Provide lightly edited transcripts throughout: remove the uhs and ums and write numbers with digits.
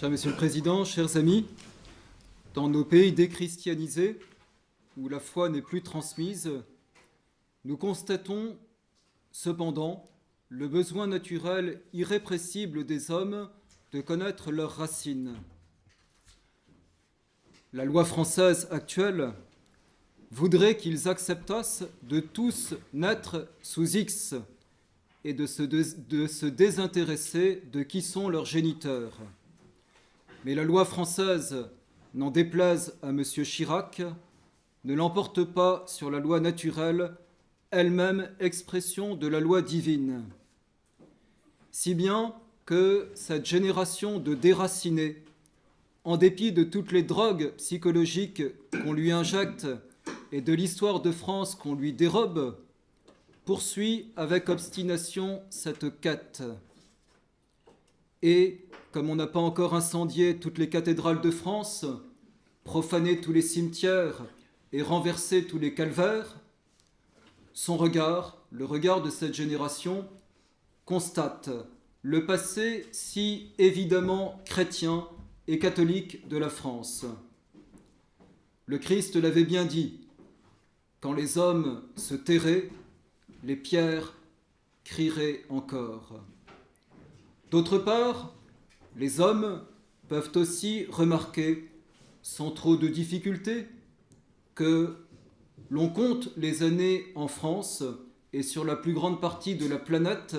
Cher Monsieur le Président, chers amis, dans nos pays déchristianisés, où la foi n'est plus transmise, nous constatons cependant le besoin naturel irrépressible des hommes de connaître leurs racines. La loi française actuelle voudrait qu'ils acceptassent de tous naître sous X et de se désintéresser de qui sont leurs géniteurs. Mais la loi française, n'en déplaise à M. Chirac, ne l'emporte pas sur la loi naturelle, elle-même expression de la loi divine. Si bien que cette génération de déracinés, en dépit de toutes les drogues psychologiques qu'on lui injecte et de l'histoire de France qu'on lui dérobe, poursuit avec obstination cette quête. Et, comme on n'a pas encore incendié toutes les cathédrales de France, profané tous les cimetières et renversé tous les calvaires, son regard, le regard de cette génération, constate le passé si évidemment chrétien et catholique de la France. Le Christ l'avait bien dit, quand les hommes se tairaient, les pierres crieraient encore. D'autre part, les hommes peuvent aussi remarquer, sans trop de difficulté, que l'on compte les années en France et sur la plus grande partie de la planète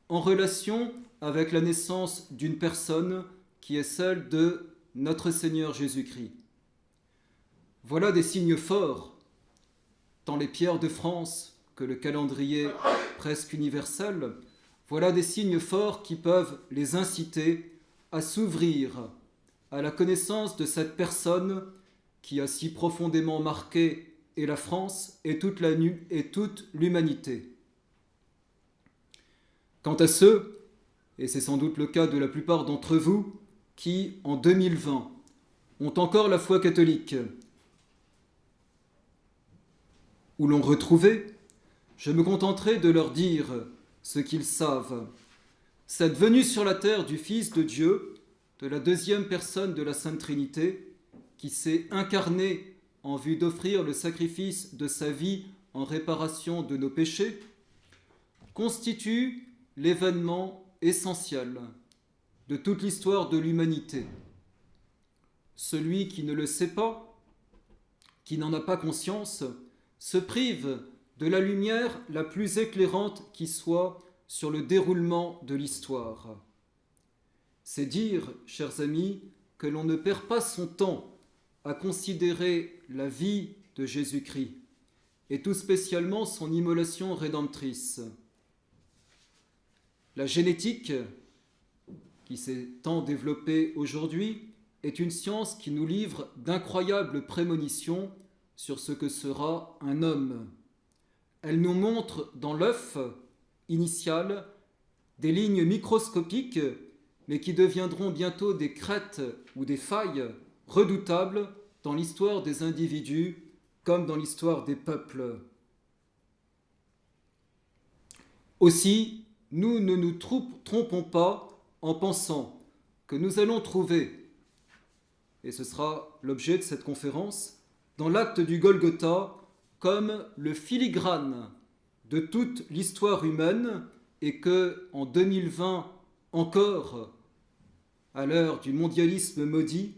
en relation avec la naissance d'une personne qui est celle de notre Seigneur Jésus-Christ. Voilà des signes forts, tant les pierres de France que le calendrier presque universel, voilà des signes forts qui peuvent les inciter à s'ouvrir à la connaissance de cette personne qui a si profondément marqué et la France et toute l'humanité. Quant à ceux, et c'est sans doute le cas de la plupart d'entre vous, qui, en 2020, ont encore la foi catholique, ou l'ont retrouvée, je me contenterai de leur dire ce qu'ils savent. Cette venue sur la terre du Fils de Dieu, de la deuxième personne de la Sainte Trinité, qui s'est incarnée en vue d'offrir le sacrifice de sa vie en réparation de nos péchés, constitue l'événement essentiel de toute l'histoire de l'humanité. Celui qui ne le sait pas, qui n'en a pas conscience, se prive de la lumière la plus éclairante qui soit sur le déroulement de l'histoire. C'est dire, chers amis, que l'on ne perd pas son temps à considérer la vie de Jésus-Christ, et tout spécialement son immolation rédemptrice. La génétique, qui s'est tant développée aujourd'hui, est une science qui nous livre d'incroyables prémonitions sur ce que sera un homme. Elle nous montre dans l'œuf initial des lignes microscopiques, mais qui deviendront bientôt des crêtes ou des failles redoutables dans l'histoire des individus comme dans l'histoire des peuples. Aussi, nous ne nous trompons pas en pensant que nous allons trouver, et ce sera l'objet de cette conférence, dans l'acte du Golgotha, comme le filigrane de toute l'histoire humaine, et que, en 2020 encore, à l'heure du mondialisme maudit,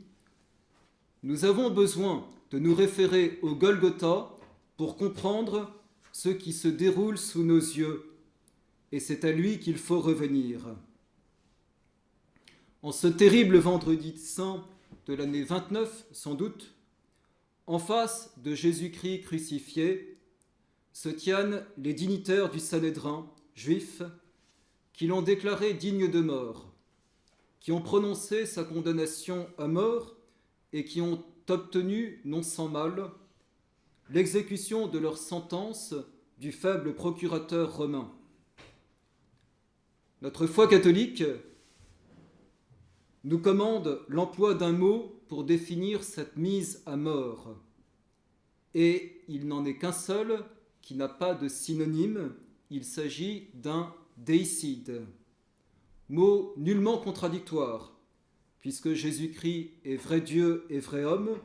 nous avons besoin de nous référer au Golgotha pour comprendre ce qui se déroule sous nos yeux, et c'est à lui qu'il faut revenir. En ce terrible vendredi saint de l'année 29, sans doute, en face de Jésus-Christ crucifié, se tiennent les dignitaires du Sanhédrin juif qui l'ont déclaré digne de mort, qui ont prononcé sa condamnation à mort et qui ont obtenu, non sans mal, l'exécution de leur sentence du faible procurateur romain. Notre foi catholique nous commande l'emploi d'un mot pour définir cette mise à mort. Et il n'en est qu'un seul qui n'a pas de synonyme, il s'agit d'un déicide. Mot nullement contradictoire, puisque Jésus-Christ est vrai Dieu et vrai homme,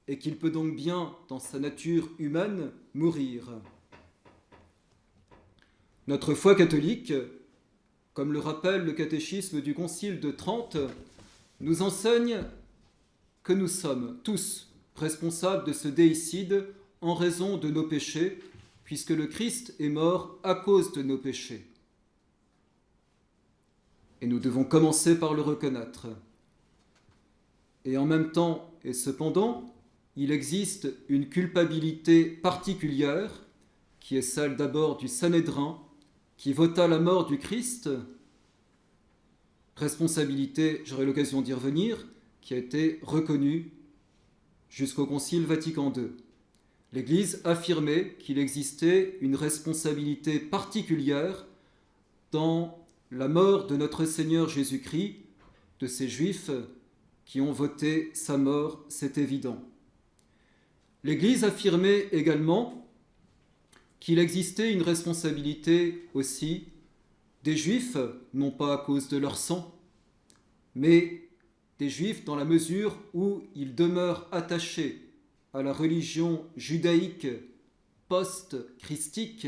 et qu'il peut donc bien, dans sa nature humaine, mourir. Notre foi catholique, comme le rappelle le catéchisme du Concile de Trente, nous enseigne que nous sommes tous responsables de ce déicide en raison de nos péchés, puisque le Christ est mort à cause de nos péchés. Et nous devons commencer par le reconnaître. Et en même temps, et cependant, il existe une culpabilité particulière, qui est celle d'abord du Sanhédrin, qui vota la mort du Christ, responsabilité, j'aurai l'occasion d'y revenir, qui a été reconnue jusqu'au Concile Vatican II. L'Église affirmait qu'il existait une responsabilité particulière dans la mort de notre Seigneur Jésus-Christ, de ces Juifs qui ont voté sa mort, c'est évident. L'Église affirmait également qu'il existait une responsabilité aussi des Juifs, non pas à cause de leur sang, mais des Juifs dans la mesure où ils demeurent attachés à la religion judaïque post-christique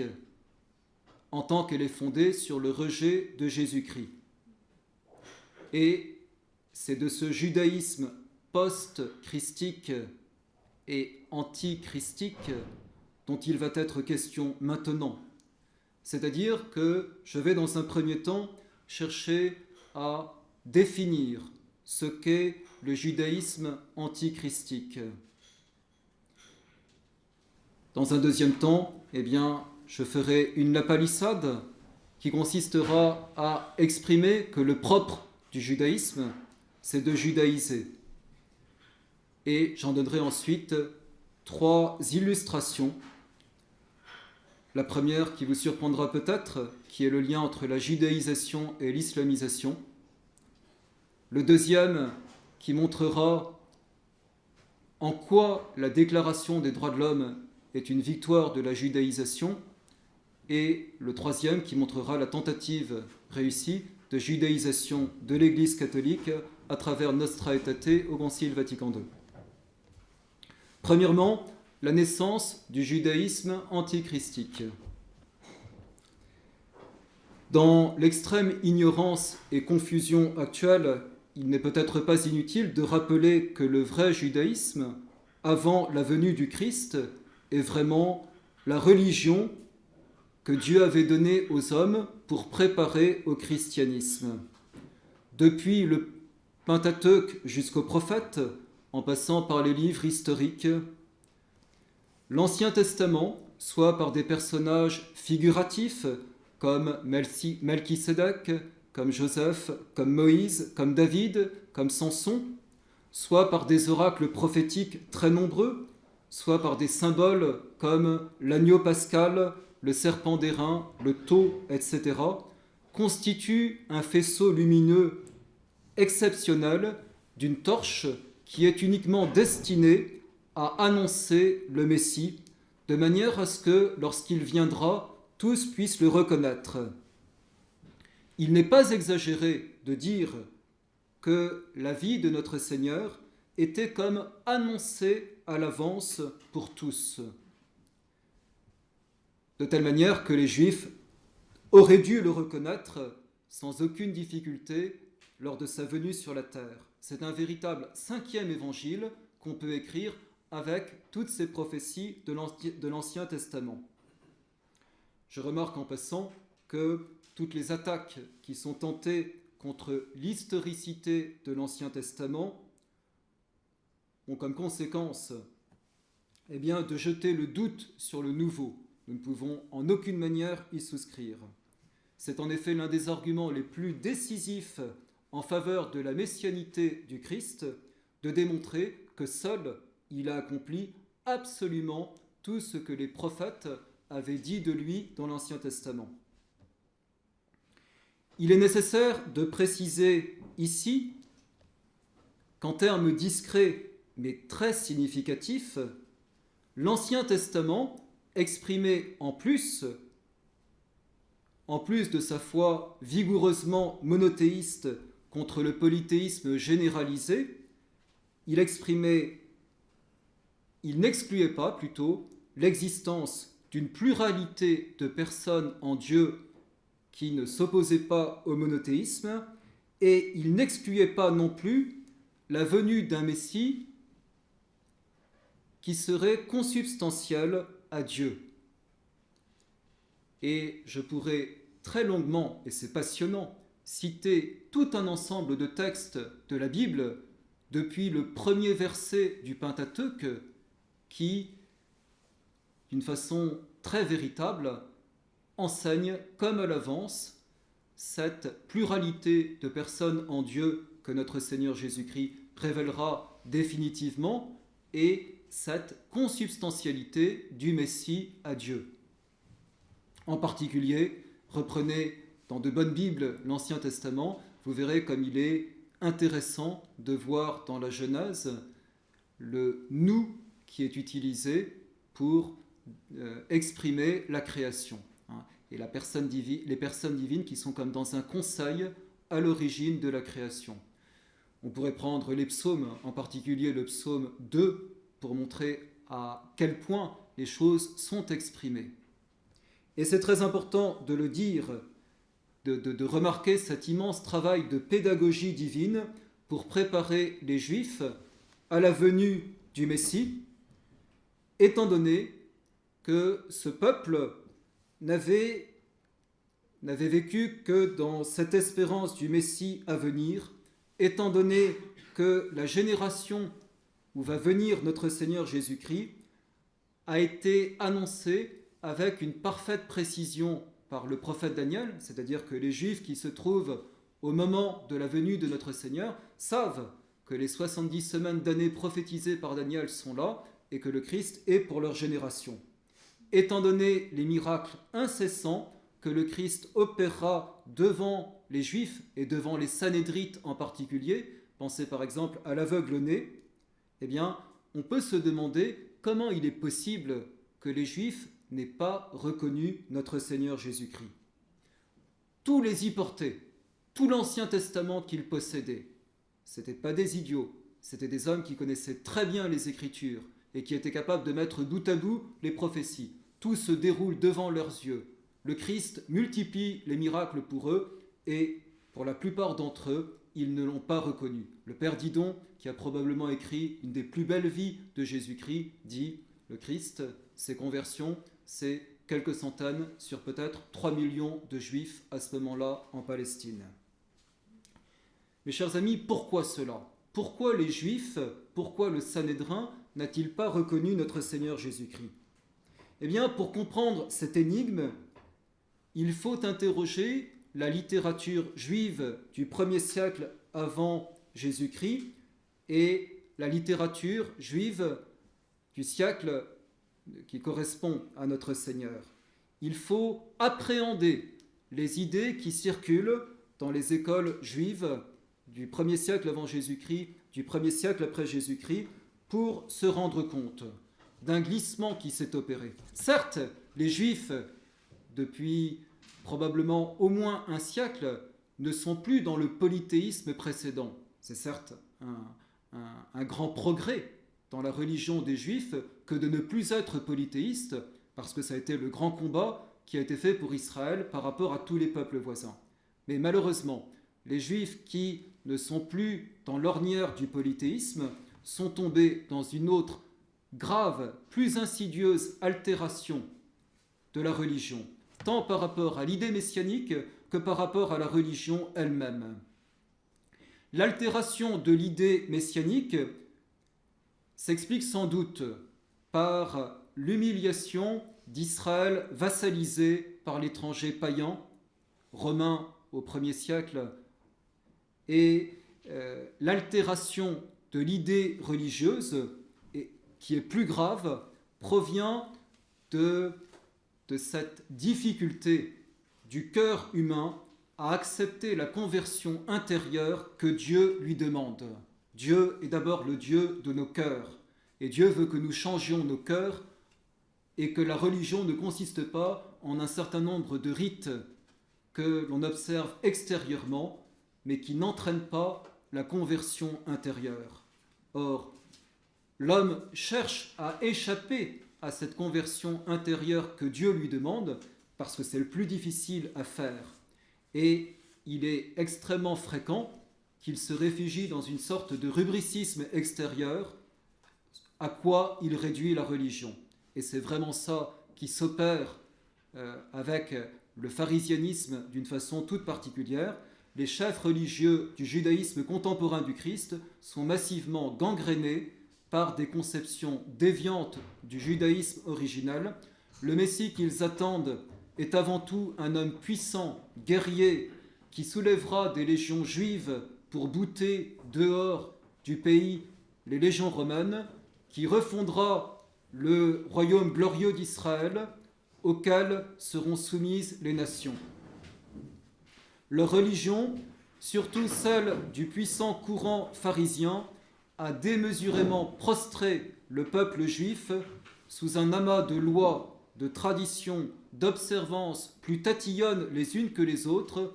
en tant qu'elle est fondée sur le rejet de Jésus-Christ. Et c'est de ce judaïsme post-christique et anti-christique dont il va être question maintenant. C'est-à-dire que je vais dans un premier temps chercher à définir ce qu'est le judaïsme anti-christique. Dans un deuxième temps, je ferai une lapalissade qui consistera à exprimer que le propre du judaïsme, c'est de judaïser. Et j'en donnerai ensuite 3 illustrations. La première qui vous surprendra peut-être, qui est le lien entre la judaïsation et l'islamisation. Le deuxième qui montrera en quoi la Déclaration des droits de l'homme est une victoire de la judaïsation. Et le troisième qui montrera la tentative réussie de judaïsation de l'Église catholique à travers Nostra Aetate au Concile Vatican II. Premièrement, la naissance du judaïsme antichristique. Dans l'extrême ignorance et confusion actuelle, il n'est peut-être pas inutile de rappeler que le vrai judaïsme, avant la venue du Christ, est vraiment la religion que Dieu avait donnée aux hommes pour préparer au christianisme. Depuis le Pentateuque jusqu'aux prophètes, en passant par les livres historiques, l'Ancien Testament, soit par des personnages figuratifs comme Melchisédek, comme Joseph, comme Moïse, comme David, comme Samson, soit par des oracles prophétiques très nombreux, soit par des symboles comme l'agneau pascal, le serpent d'airain, le taureau, etc., constituent un faisceau lumineux exceptionnel d'une torche qui est uniquement destinée à annoncer le Messie, de manière à ce que, lorsqu'il viendra, tous puissent le reconnaître. Il n'est pas exagéré de dire que la vie de notre Seigneur était comme annoncée à l'avance pour tous, de telle manière que les Juifs auraient dû le reconnaître sans aucune difficulté lors de sa venue sur la terre. C'est un véritable 5e évangile qu'on peut écrire avec toutes ces prophéties de l'Ancien Testament. Je remarque en passant que toutes les attaques qui sont tentées contre l'historicité de l'Ancien Testament ont comme conséquence de jeter le doute sur le Nouveau. Nous ne pouvons en aucune manière y souscrire. C'est en effet l'un des arguments les plus décisifs en faveur de la messianité du Christ, de démontrer que seul il a accompli absolument tout ce que les prophètes avaient dit de lui dans l'Ancien Testament. Il est nécessaire de préciser ici qu'en termes discrets mais très significatifs, l'Ancien Testament exprimait en plus de sa foi vigoureusement monothéiste contre le polythéisme généralisé, il n'excluait pas plutôt l'existence d'une pluralité de personnes en Dieu qui ne s'opposaient pas au monothéisme, et il n'excluait pas non plus la venue d'un Messie qui serait consubstantiel à Dieu. Et je pourrais très longuement, et c'est passionnant, citer tout un ensemble de textes de la Bible, depuis le premier verset du Pentateuque, qui, d'une façon très véritable, enseigne comme à l'avance cette pluralité de personnes en Dieu que notre Seigneur Jésus-Christ révélera définitivement, et cette consubstantialité du Messie à Dieu. En particulier, reprenez dans de bonnes Bibles l'Ancien Testament, vous verrez comme il est intéressant de voir dans la Genèse le « nous » qui est utilisé pour exprimer la création. Et les personnes divines qui sont comme dans un conseil à l'origine de la création. On pourrait prendre les psaumes, en particulier le psaume 2, pour montrer à quel point les choses sont exprimées. Et c'est très important de le dire, de remarquer cet immense travail de pédagogie divine pour préparer les Juifs à la venue du Messie, étant donné que ce peuple n'avait vécu que dans cette espérance du Messie à venir, étant donné que la génération où va venir notre Seigneur Jésus-Christ a été annoncée avec une parfaite précision par le prophète Daniel, c'est-à-dire que les Juifs qui se trouvent au moment de la venue de notre Seigneur savent que les 70 semaines d'années prophétisées par Daniel sont là et que le Christ est pour leur génération. Étant donné les miracles incessants que le Christ opérera devant les Juifs et devant les Sanhédrites en particulier, pensez par exemple à l'aveugle-né, eh bien, on peut se demander comment il est possible que les Juifs n'aient pas reconnu notre Seigneur Jésus-Christ. Tous les y portaient, tout l'Ancien Testament qu'ils possédaient. Ce n'étaient pas des idiots, c'étaient des hommes qui connaissaient très bien les Écritures et qui étaient capables de mettre bout à bout les prophéties. Tout se déroule devant leurs yeux. Le Christ multiplie les miracles pour eux et pour la plupart d'entre eux, ils ne l'ont pas reconnu. Le père Didon, qui a probablement écrit une des plus belles vies de Jésus-Christ, dit « Le Christ, ses conversions, c'est quelques centaines sur peut-être 3 millions de Juifs à ce moment-là en Palestine. » Mes chers amis, pourquoi cela ? Pourquoi les Juifs, pourquoi le Sanhédrin n'a-t-il pas reconnu notre Seigneur Jésus-Christ ? Eh bien, pour comprendre cette énigme, il faut interroger la littérature juive du 1er siècle avant Jésus-Christ et la littérature juive du siècle qui correspond à notre Seigneur. Il faut appréhender les idées qui circulent dans les écoles juives du 1er siècle avant Jésus-Christ, du 1er siècle après Jésus-Christ, pour se rendre compte d'un glissement qui s'est opéré. Certes, les Juifs, depuis probablement au moins un siècle, ne sont plus dans le polythéisme précédent. C'est certes un grand progrès dans la religion des Juifs que de ne plus être polythéiste, parce que ça a été le grand combat qui a été fait pour Israël par rapport à tous les peuples voisins. Mais malheureusement, les Juifs qui ne sont plus dans l'ornière du polythéisme sont tombés dans une autre grave, plus insidieuse altération de la religion, tant par rapport à l'idée messianique que par rapport à la religion elle-même. L'altération de l'idée messianique s'explique sans doute par l'humiliation d'Israël vassalisé par l'étranger païen, romain au 1er siècle, et l'altération de l'idée religieuse, qui est plus grave, provient de cette difficulté du cœur humain à accepter la conversion intérieure que Dieu lui demande. Dieu est d'abord le Dieu de nos cœurs, et Dieu veut que nous changions nos cœurs et que la religion ne consiste pas en un certain nombre de rites que l'on observe extérieurement, mais qui n'entraîne pas la conversion intérieure. Or, l'homme cherche à échapper à cette conversion intérieure que Dieu lui demande, parce que c'est le plus difficile à faire. Et il est extrêmement fréquent qu'il se réfugie dans une sorte de rubricisme extérieur, à quoi il réduit la religion. Et c'est vraiment ça qui s'opère avec le pharisianisme d'une façon toute particulière. Les chefs religieux du judaïsme contemporain du Christ sont massivement gangrénés par des conceptions déviantes du judaïsme original. Le Messie qu'ils attendent est avant tout un homme puissant, guerrier, qui soulèvera des légions juives pour bouter dehors du pays les légions romaines, qui refondera le royaume glorieux d'Israël, auquel seront soumises les nations. Leur religion, surtout celle du puissant courant pharisien, a démesurément prostré le peuple juif sous un amas de lois, de traditions, d'observances plus tatillonnes les unes que les autres,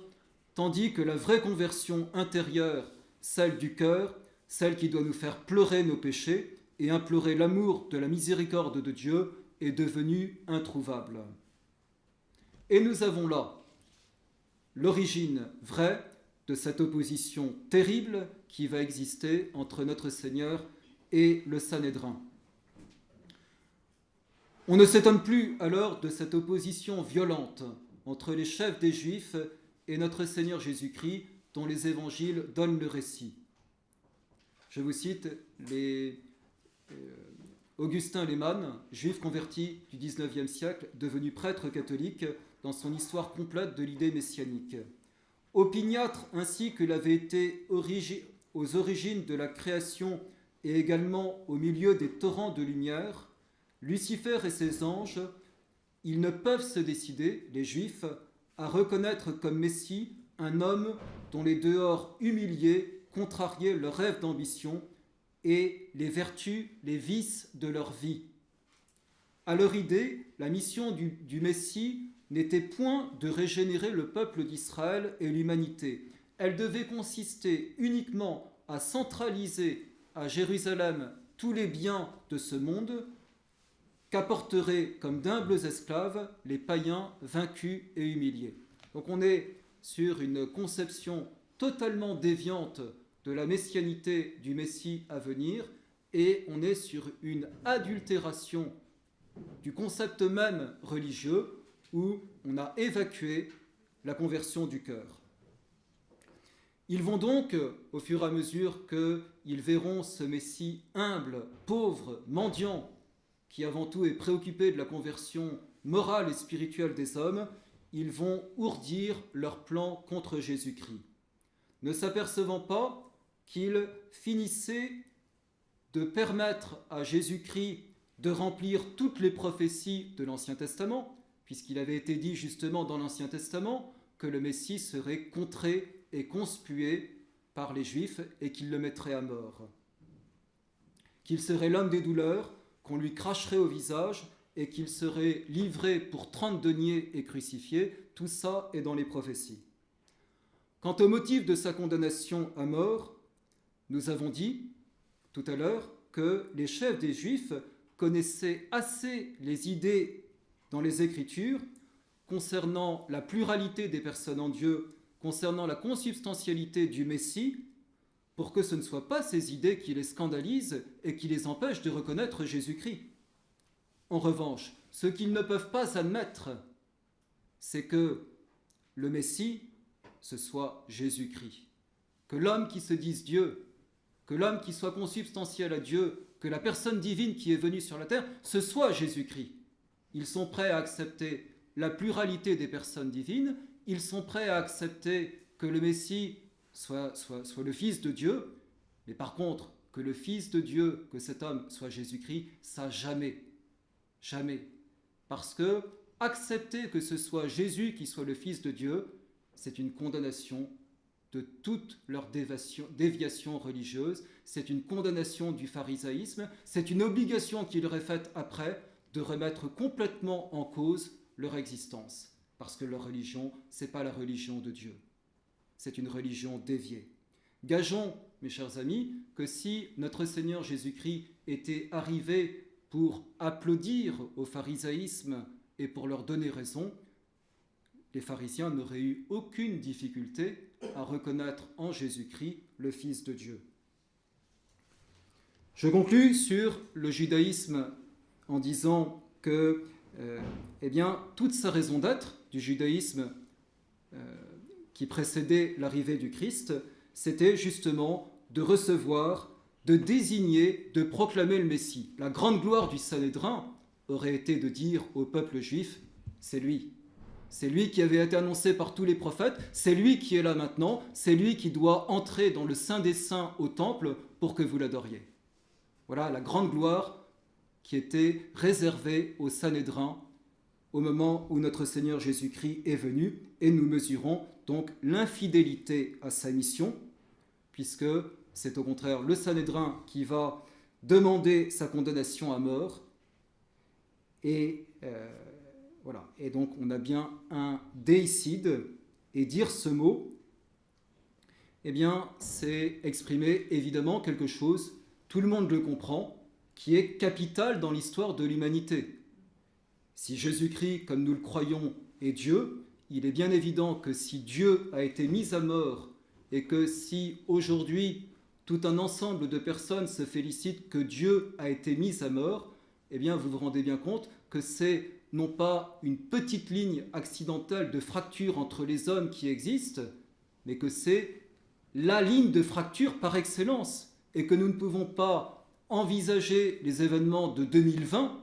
tandis que la vraie conversion intérieure, celle du cœur, celle qui doit nous faire pleurer nos péchés et implorer l'amour de la miséricorde de Dieu, est devenue introuvable. Et nous avons là l'origine vraie de cette opposition terrible qui va exister entre notre Seigneur et le Sanhédrin. On ne s'étonne plus alors de cette opposition violente entre les chefs des Juifs et notre Seigneur Jésus-Christ, dont les évangiles donnent le récit. Je vous cite Augustin Lehmann, juif converti du XIXe siècle, devenu prêtre catholique, dans son histoire complète de l'idée messianique. Opiniâtre ainsi qu'il avait été aux origines de la création et également au milieu des torrents de lumière, Lucifer et ses anges, ils ne peuvent se décider, les Juifs, à reconnaître comme Messie un homme dont les dehors humiliés contrariaient leur rêve d'ambition et les vertus, les vices de leur vie. À leur idée, la mission du Messie n'était point de régénérer le peuple d'Israël et l'humanité. Elle devait consister uniquement à centraliser à Jérusalem tous les biens de ce monde qu'apporteraient comme d'humbles esclaves les païens vaincus et humiliés. Donc on est sur une conception totalement déviante de la messianité du Messie à venir, et on est sur une adultération du concept même religieux où on a évacué la conversion du cœur. Ils vont donc, au fur et à mesure qu'ils verront ce Messie humble, pauvre, mendiant, qui avant tout est préoccupé de la conversion morale et spirituelle des hommes, ils vont ourdir leur plan contre Jésus-Christ, ne s'apercevant pas qu'il finissait de permettre à Jésus-Christ de remplir toutes les prophéties de l'Ancien Testament, puisqu'il avait été dit justement dans l'Ancien Testament que le Messie serait contré et conspué par les Juifs et qu'il le mettrait à mort, qu'il serait l'homme des douleurs, qu'on lui cracherait au visage et qu'il serait livré pour 30 deniers et crucifié. Tout ça est dans les prophéties. Quant au motif de sa condamnation à mort, nous avons dit tout à l'heure que les chefs des Juifs connaissaient assez les idées dans les Écritures concernant la pluralité des personnes en Dieu, concernant la consubstantialité du Messie, pour que ce ne soient pas ces idées qui les scandalisent et qui les empêchent de reconnaître Jésus-Christ. En revanche, ce qu'ils ne peuvent pas admettre, c'est que le Messie, ce soit Jésus-Christ. Que l'homme qui se dise Dieu, que l'homme qui soit consubstantiel à Dieu, que la personne divine qui est venue sur la terre, ce soit Jésus-Christ. Ils sont prêts à accepter la pluralité des personnes divines, ils sont prêts à accepter que le Messie soit le Fils de Dieu, mais par contre, que le Fils de Dieu, que cet homme soit Jésus-Christ, ça jamais. Jamais. Parce que accepter que ce soit Jésus qui soit le Fils de Dieu, c'est une condamnation de toute leur déviation religieuse, c'est une condamnation du pharisaïsme, c'est une obligation qu'ils auraient faite après de remettre complètement en cause leur existence, parce que leur religion, ce n'est pas la religion de Dieu. c'est une religion déviée. Gageons, mes chers amis, que si notre Seigneur Jésus-Christ était arrivé pour applaudir au pharisaïsme et pour leur donner raison, les pharisiens n'auraient eu aucune difficulté à reconnaître en Jésus-Christ le Fils de Dieu. Je conclus sur le judaïsme en disant que toute sa raison d'être du judaïsme qui précédait l'arrivée du Christ, c'était justement de recevoir, de désigner, de proclamer le Messie. La grande gloire du Sanhédrin aurait été de dire au peuple juif, c'est lui. C'est lui qui avait été annoncé par tous les prophètes, c'est lui qui est là maintenant, c'est lui qui doit entrer dans le Saint des Saints au temple pour que vous l'adoriez. Voilà la grande gloire qui était réservée au Sanhédrin au moment où notre Seigneur Jésus-Christ est venu, et nous mesurons donc l'infidélité à sa mission, puisque c'est au contraire le Sanhédrin qui va demander sa condamnation à mort, et voilà. Et donc on a bien un déicide, et dire ce mot, c'est exprimer évidemment quelque chose, tout le monde le comprend, qui est capital dans l'histoire de l'humanité. Si Jésus-Christ, comme nous le croyons, est Dieu, il est bien évident que si Dieu a été mis à mort et que si aujourd'hui tout un ensemble de personnes se félicitent que Dieu a été mis à mort, vous vous rendez bien compte que c'est non pas une petite ligne accidentelle de fracture entre les hommes qui existe, mais que c'est la ligne de fracture par excellence, et que nous ne pouvons pas envisager les événements de 2020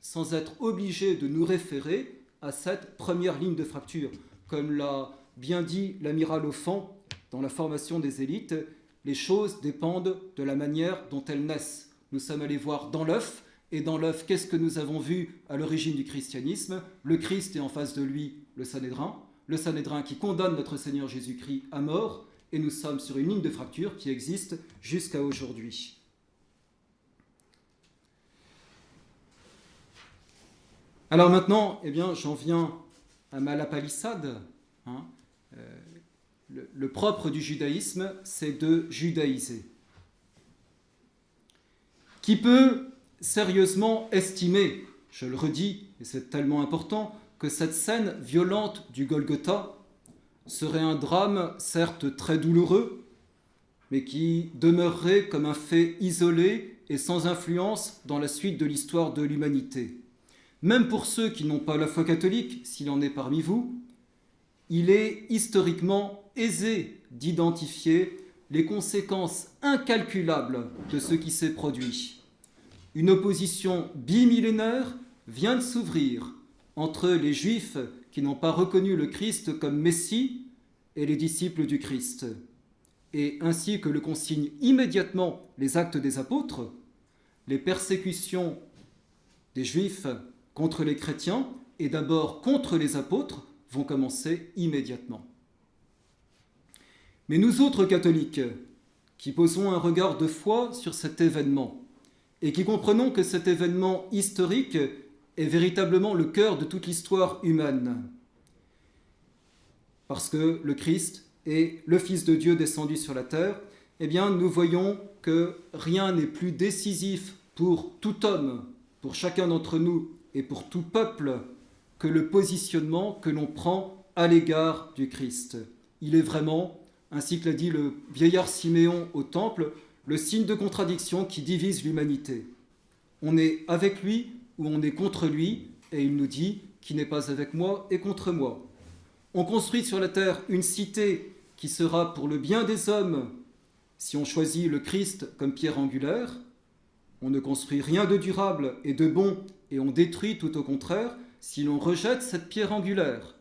sans être obligés de nous référer à cette première ligne de fracture. Comme l'a bien dit l'amiral Offand dans la formation des élites, les choses dépendent de la manière dont elles naissent. Nous sommes allés voir dans l'œuf, et dans l'œuf, qu'est-ce que nous avons vu à l'origine du christianisme? Le Christ et en face de lui le Sanhédrin qui condamne notre Seigneur Jésus-Christ à mort, et nous sommes sur une ligne de fracture qui existe jusqu'à aujourd'hui. Alors maintenant, j'en viens à ma lapalissade. Le propre du judaïsme, c'est de judaïser. Qui peut sérieusement estimer, je le redis, et c'est tellement important, que cette scène violente du Golgotha serait un drame certes très douloureux, mais qui demeurerait comme un fait isolé et sans influence dans la suite de l'histoire de l'humanité. Même pour ceux qui n'ont pas la foi catholique, s'il en est parmi vous, il est historiquement aisé d'identifier les conséquences incalculables de ce qui s'est produit. Une opposition bimillénaire vient de s'ouvrir entre les Juifs qui n'ont pas reconnu le Christ comme Messie et les disciples du Christ. Et ainsi que le consignent immédiatement les Actes des Apôtres, les persécutions des Juifs contre les chrétiens et d'abord contre les apôtres vont commencer immédiatement. Mais nous autres catholiques, qui posons un regard de foi sur cet événement et qui comprenons que cet événement historique est véritablement le cœur de toute l'histoire humaine, parce que le Christ est le Fils de Dieu descendu sur la terre, nous voyons que rien n'est plus décisif pour tout homme, pour chacun d'entre nous et pour tout peuple, que le positionnement que l'on prend à l'égard du Christ. Il est vraiment, ainsi que l'a dit le vieillard Siméon au temple, le signe de contradiction qui divise l'humanité. On est avec lui ou on est contre lui, et il nous dit « qui n'est pas avec moi est contre moi ». On construit sur la terre une cité qui sera pour le bien des hommes si on choisit le Christ comme pierre angulaire. On ne construit rien de durable et de bon, et on détruit tout au contraire si l'on rejette cette pierre angulaire.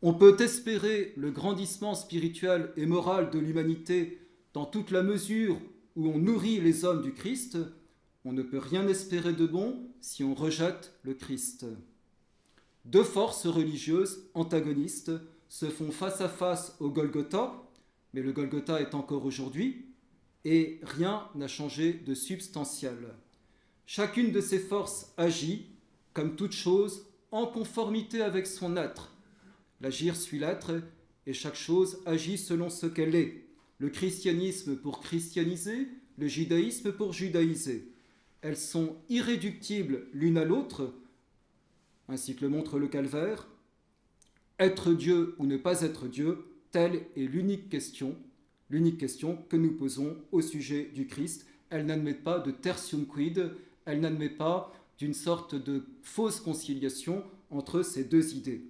On peut espérer le grandissement spirituel et moral de l'humanité dans toute la mesure où on nourrit les hommes du Christ. On ne peut rien espérer de bon si on rejette le Christ. Deux forces religieuses antagonistes se font face à face au Golgotha, mais le Golgotha est encore aujourd'hui, et rien n'a changé de substantiel. Chacune de ces forces agit, comme toute chose, en conformité avec son être. L'agir suit l'être, et chaque chose agit selon ce qu'elle est. Le christianisme pour christianiser, le judaïsme pour judaïser. Elles sont irréductibles l'une à l'autre, ainsi que le montre le calvaire. Être Dieu ou ne pas être Dieu, telle est l'unique question que nous posons au sujet du Christ. Elle n'admet pas de tertium quid, elle n'admet pas d'une sorte de fausse conciliation entre ces deux idées.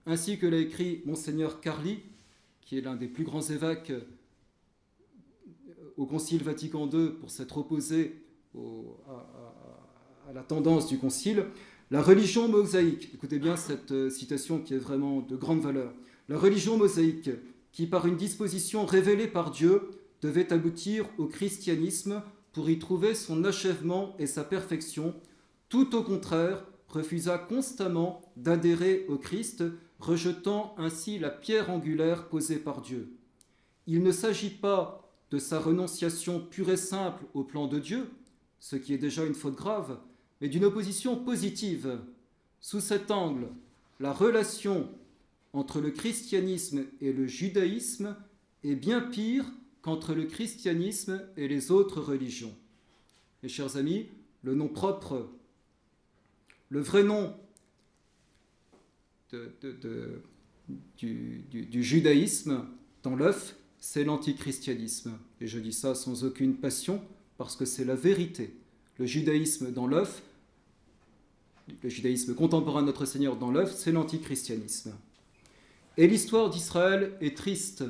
Ainsi que l'a écrit Monseigneur Carli, qui est l'un des plus grands évêques au Concile Vatican II pour s'être opposé à la tendance du Concile, la religion mosaïque, écoutez bien cette citation qui est vraiment de grande valeur, la religion mosaïque, qui par une disposition révélée par Dieu devait aboutir au christianisme pour y trouver son achèvement et sa perfection, tout au contraire refusa constamment d'adhérer au Christ, rejetant ainsi la pierre angulaire posée par Dieu. Il ne s'agit pas de sa renonciation pure et simple au plan de Dieu, ce qui est déjà une faute grave, mais d'une opposition positive. Sous cet angle, la relation entre le christianisme et le judaïsme est bien pire qu'entre le christianisme et les autres religions. Mes chers amis, le nom propre, le vrai nom du judaïsme dans l'œuf, c'est l'antichristianisme. Et je dis ça sans aucune passion, parce que c'est la vérité. Le judaïsme dans l'œuf, le judaïsme contemporain de notre Seigneur dans l'œuf, c'est l'antichristianisme. Et l'histoire d'Israël est triste.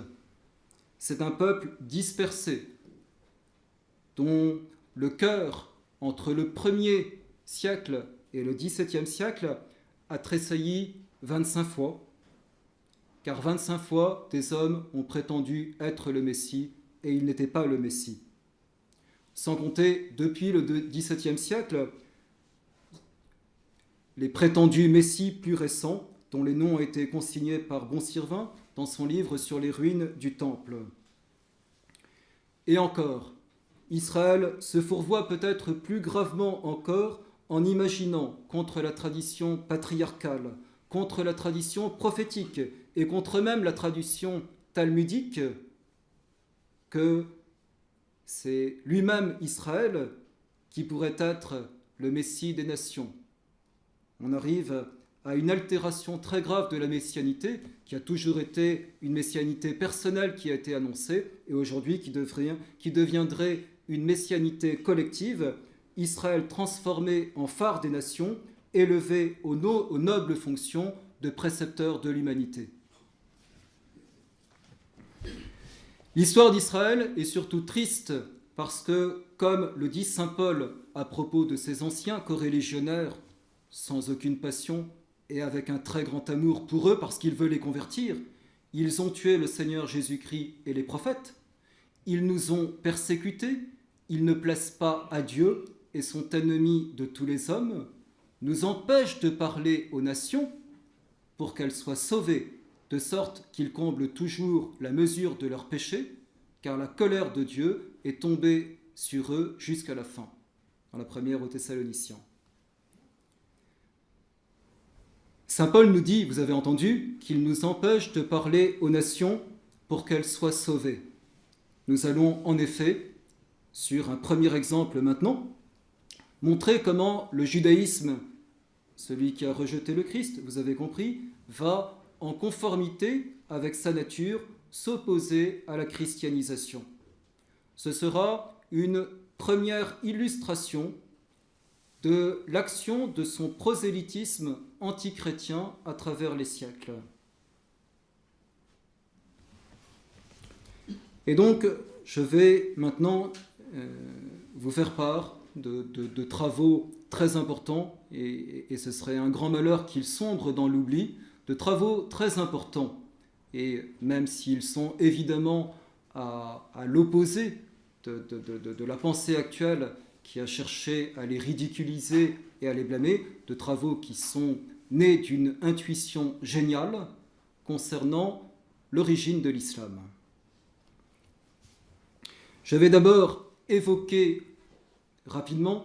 C'est un peuple dispersé, dont le cœur, entre le 1er siècle et le XVIIe siècle, a tressailli 25 fois, car 25 fois, des hommes ont prétendu être le Messie, et il n'était pas le Messie. Sans compter, depuis le XVIIe siècle, les prétendus Messies plus récents, dont les noms ont été consignés par Bonsirvin dans son livre sur les ruines du Temple. Et encore, Israël se fourvoie peut-être plus gravement encore en imaginant contre la tradition patriarcale, contre la tradition prophétique et contre même la tradition talmudique, que c'est lui-même Israël qui pourrait être le Messie des nations. On arrive à une altération très grave de la messianité, qui a toujours été une messianité personnelle qui a été annoncée, et aujourd'hui qui deviendrait une messianité collective, Israël transformé en phare des nations, élevé aux nobles fonctions de précepteur de l'humanité. L'histoire d'Israël est surtout triste parce que, comme le dit saint Paul à propos de ses anciens coreligionnaires, sans aucune passion et avec un très grand amour pour eux parce qu'il veut les convertir, ils ont tué le Seigneur Jésus-Christ et les prophètes, ils nous ont persécutés, ils ne plaisent pas à Dieu et sont ennemis de tous les hommes, nous empêchent de parler aux nations pour qu'elles soient sauvées, de sorte qu'ils comblent toujours la mesure de leurs péchés, car la colère de Dieu est tombée sur eux jusqu'à la fin, dans la première aux Thessaloniciens. Saint Paul nous dit, vous avez entendu, qu'il nous empêche de parler aux nations pour qu'elles soient sauvées. Nous allons en effet, sur un premier exemple maintenant, montrer comment le judaïsme, celui qui a rejeté le Christ, vous avez compris, va en conformité avec sa nature s'opposer à la christianisation. Ce sera une première illustration de l'action de son prosélytisme antichrétien à travers les siècles. Et donc, je vais maintenant vous faire part de travaux très importants, et ce serait un grand malheur qu'ils sombrent dans l'oubli, de travaux très importants, et même s'ils sont évidemment à l'opposé de la pensée actuelle qui a cherché à les ridiculiser et à les blâmer, de travaux qui sont nés d'une intuition géniale concernant l'origine de l'islam. Je vais d'abord évoquer rapidement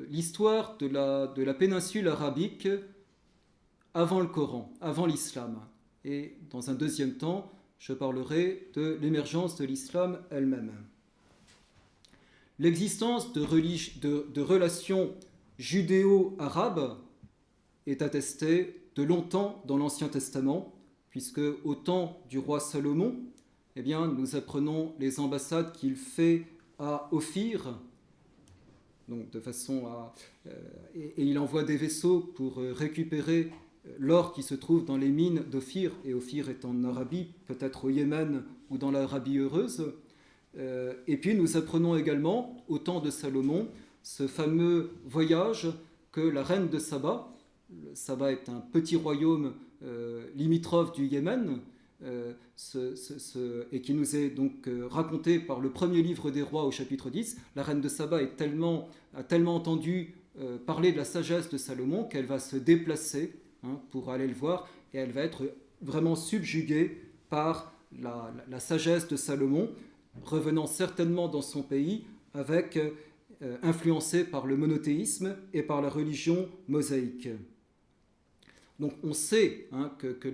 l'histoire de la péninsule arabique avant le Coran, avant l'islam. Et dans un deuxième temps, je parlerai de l'émergence de l'islam elle-même. L'existence de relations judéo-arabes est attestée de longtemps dans l'Ancien Testament, puisque au temps du roi Salomon, eh bien, nous apprenons les ambassades qu'il fait à Ophir, donc de façon à, et il envoie des vaisseaux pour récupérer l'or qui se trouve dans les mines d'Ophir, et Ophir est en Arabie, peut-être au Yémen ou dans l'Arabie heureuse. Et puis nous apprenons également, au temps de Salomon, ce fameux voyage que la reine de Saba, Saba est un petit royaume limitrophe du Yémen, et qui nous est donc raconté par le premier livre des rois au chapitre 10. La reine de Saba a tellement entendu parler de la sagesse de Salomon qu'elle va se déplacer pour aller le voir, et elle va être vraiment subjuguée par la sagesse de Salomon, revenant certainement dans son pays avec influencée par le monothéisme et par la religion mosaïque. Donc on sait que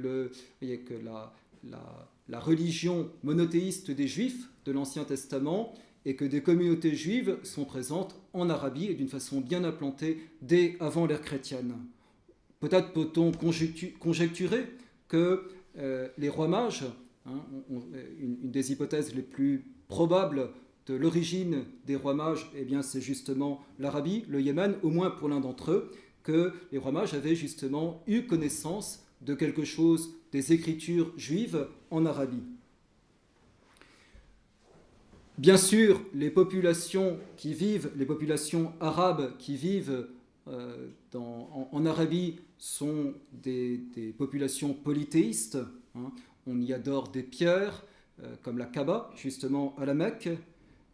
la religion monothéiste des Juifs de l'Ancien Testament et que des communautés juives sont présentes en Arabie et d'une façon bien implantée dès avant l'ère chrétienne. Peut-être peut-on conjecturer que les rois mages, une des hypothèses les plus probables de l'origine des rois mages, eh bien c'est justement l'Arabie, le Yémen, au moins pour l'un d'entre eux, que les rois mages avaient justement eu connaissance de quelque chose des écritures juives en Arabie. Bien sûr, les populations arabes qui vivent en Arabie sont des populations polythéistes. On y adore des pierres, comme la Kaaba, justement à la Mecque.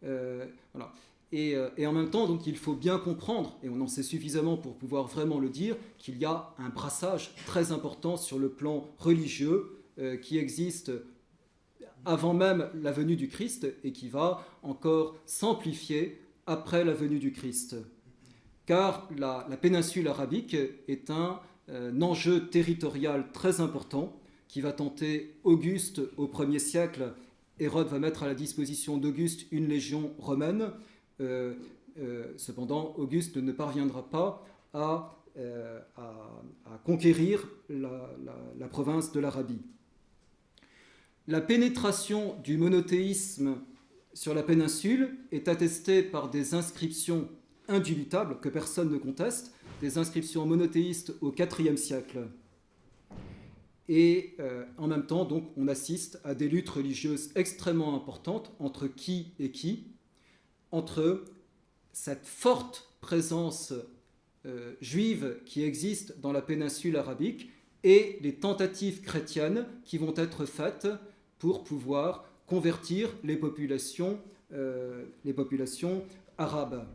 Voilà. Et en même temps, donc, il faut bien comprendre, et on en sait suffisamment pour pouvoir vraiment le dire, qu'il y a un brassage très important sur le plan religieux qui existe avant même la venue du Christ et qui va encore s'amplifier après la venue du Christ. Car la péninsule arabique est un enjeu territorial très important qui va tenter Auguste au 1er siècle. Hérode va mettre à la disposition d'Auguste une légion romaine. Cependant, Auguste ne parviendra pas à conquérir la province de l'Arabie. La pénétration du monothéisme sur la péninsule est attestée par des inscriptions indubitables que personne ne conteste, des inscriptions monothéistes au IVe siècle. Et en même temps, donc, on assiste à des luttes religieuses extrêmement importantes entre qui et qui, entre cette forte présence juive qui existe dans la péninsule arabique et les tentatives chrétiennes qui vont être faites pour pouvoir convertir les populations arabes.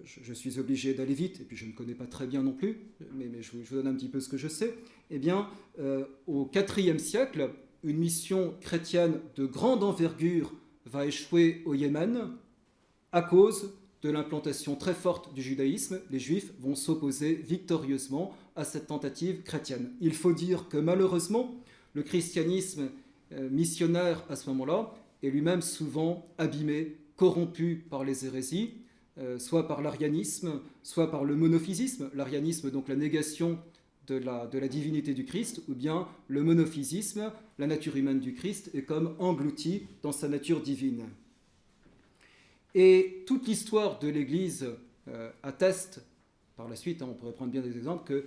Je suis obligé d'aller vite, et puis je ne connais pas très bien non plus, mais je vous donne un petit peu ce que je sais. Eh bien, au IVe siècle, une mission chrétienne de grande envergure va échouer au Yémen à cause de l'implantation très forte du judaïsme. Les Juifs vont s'opposer victorieusement à cette tentative chrétienne. Il faut dire que malheureusement, le christianisme missionnaire à ce moment-là est lui-même souvent abîmé, corrompu par les hérésies, soit par l'arianisme, soit par le monophysisme. L'arianisme, donc la négation de la divinité du Christ, ou bien le monophysisme, la nature humaine du Christ est comme engloutie dans sa nature divine. Et toute l'histoire de l'Église atteste, par la suite, on pourrait prendre bien des exemples, que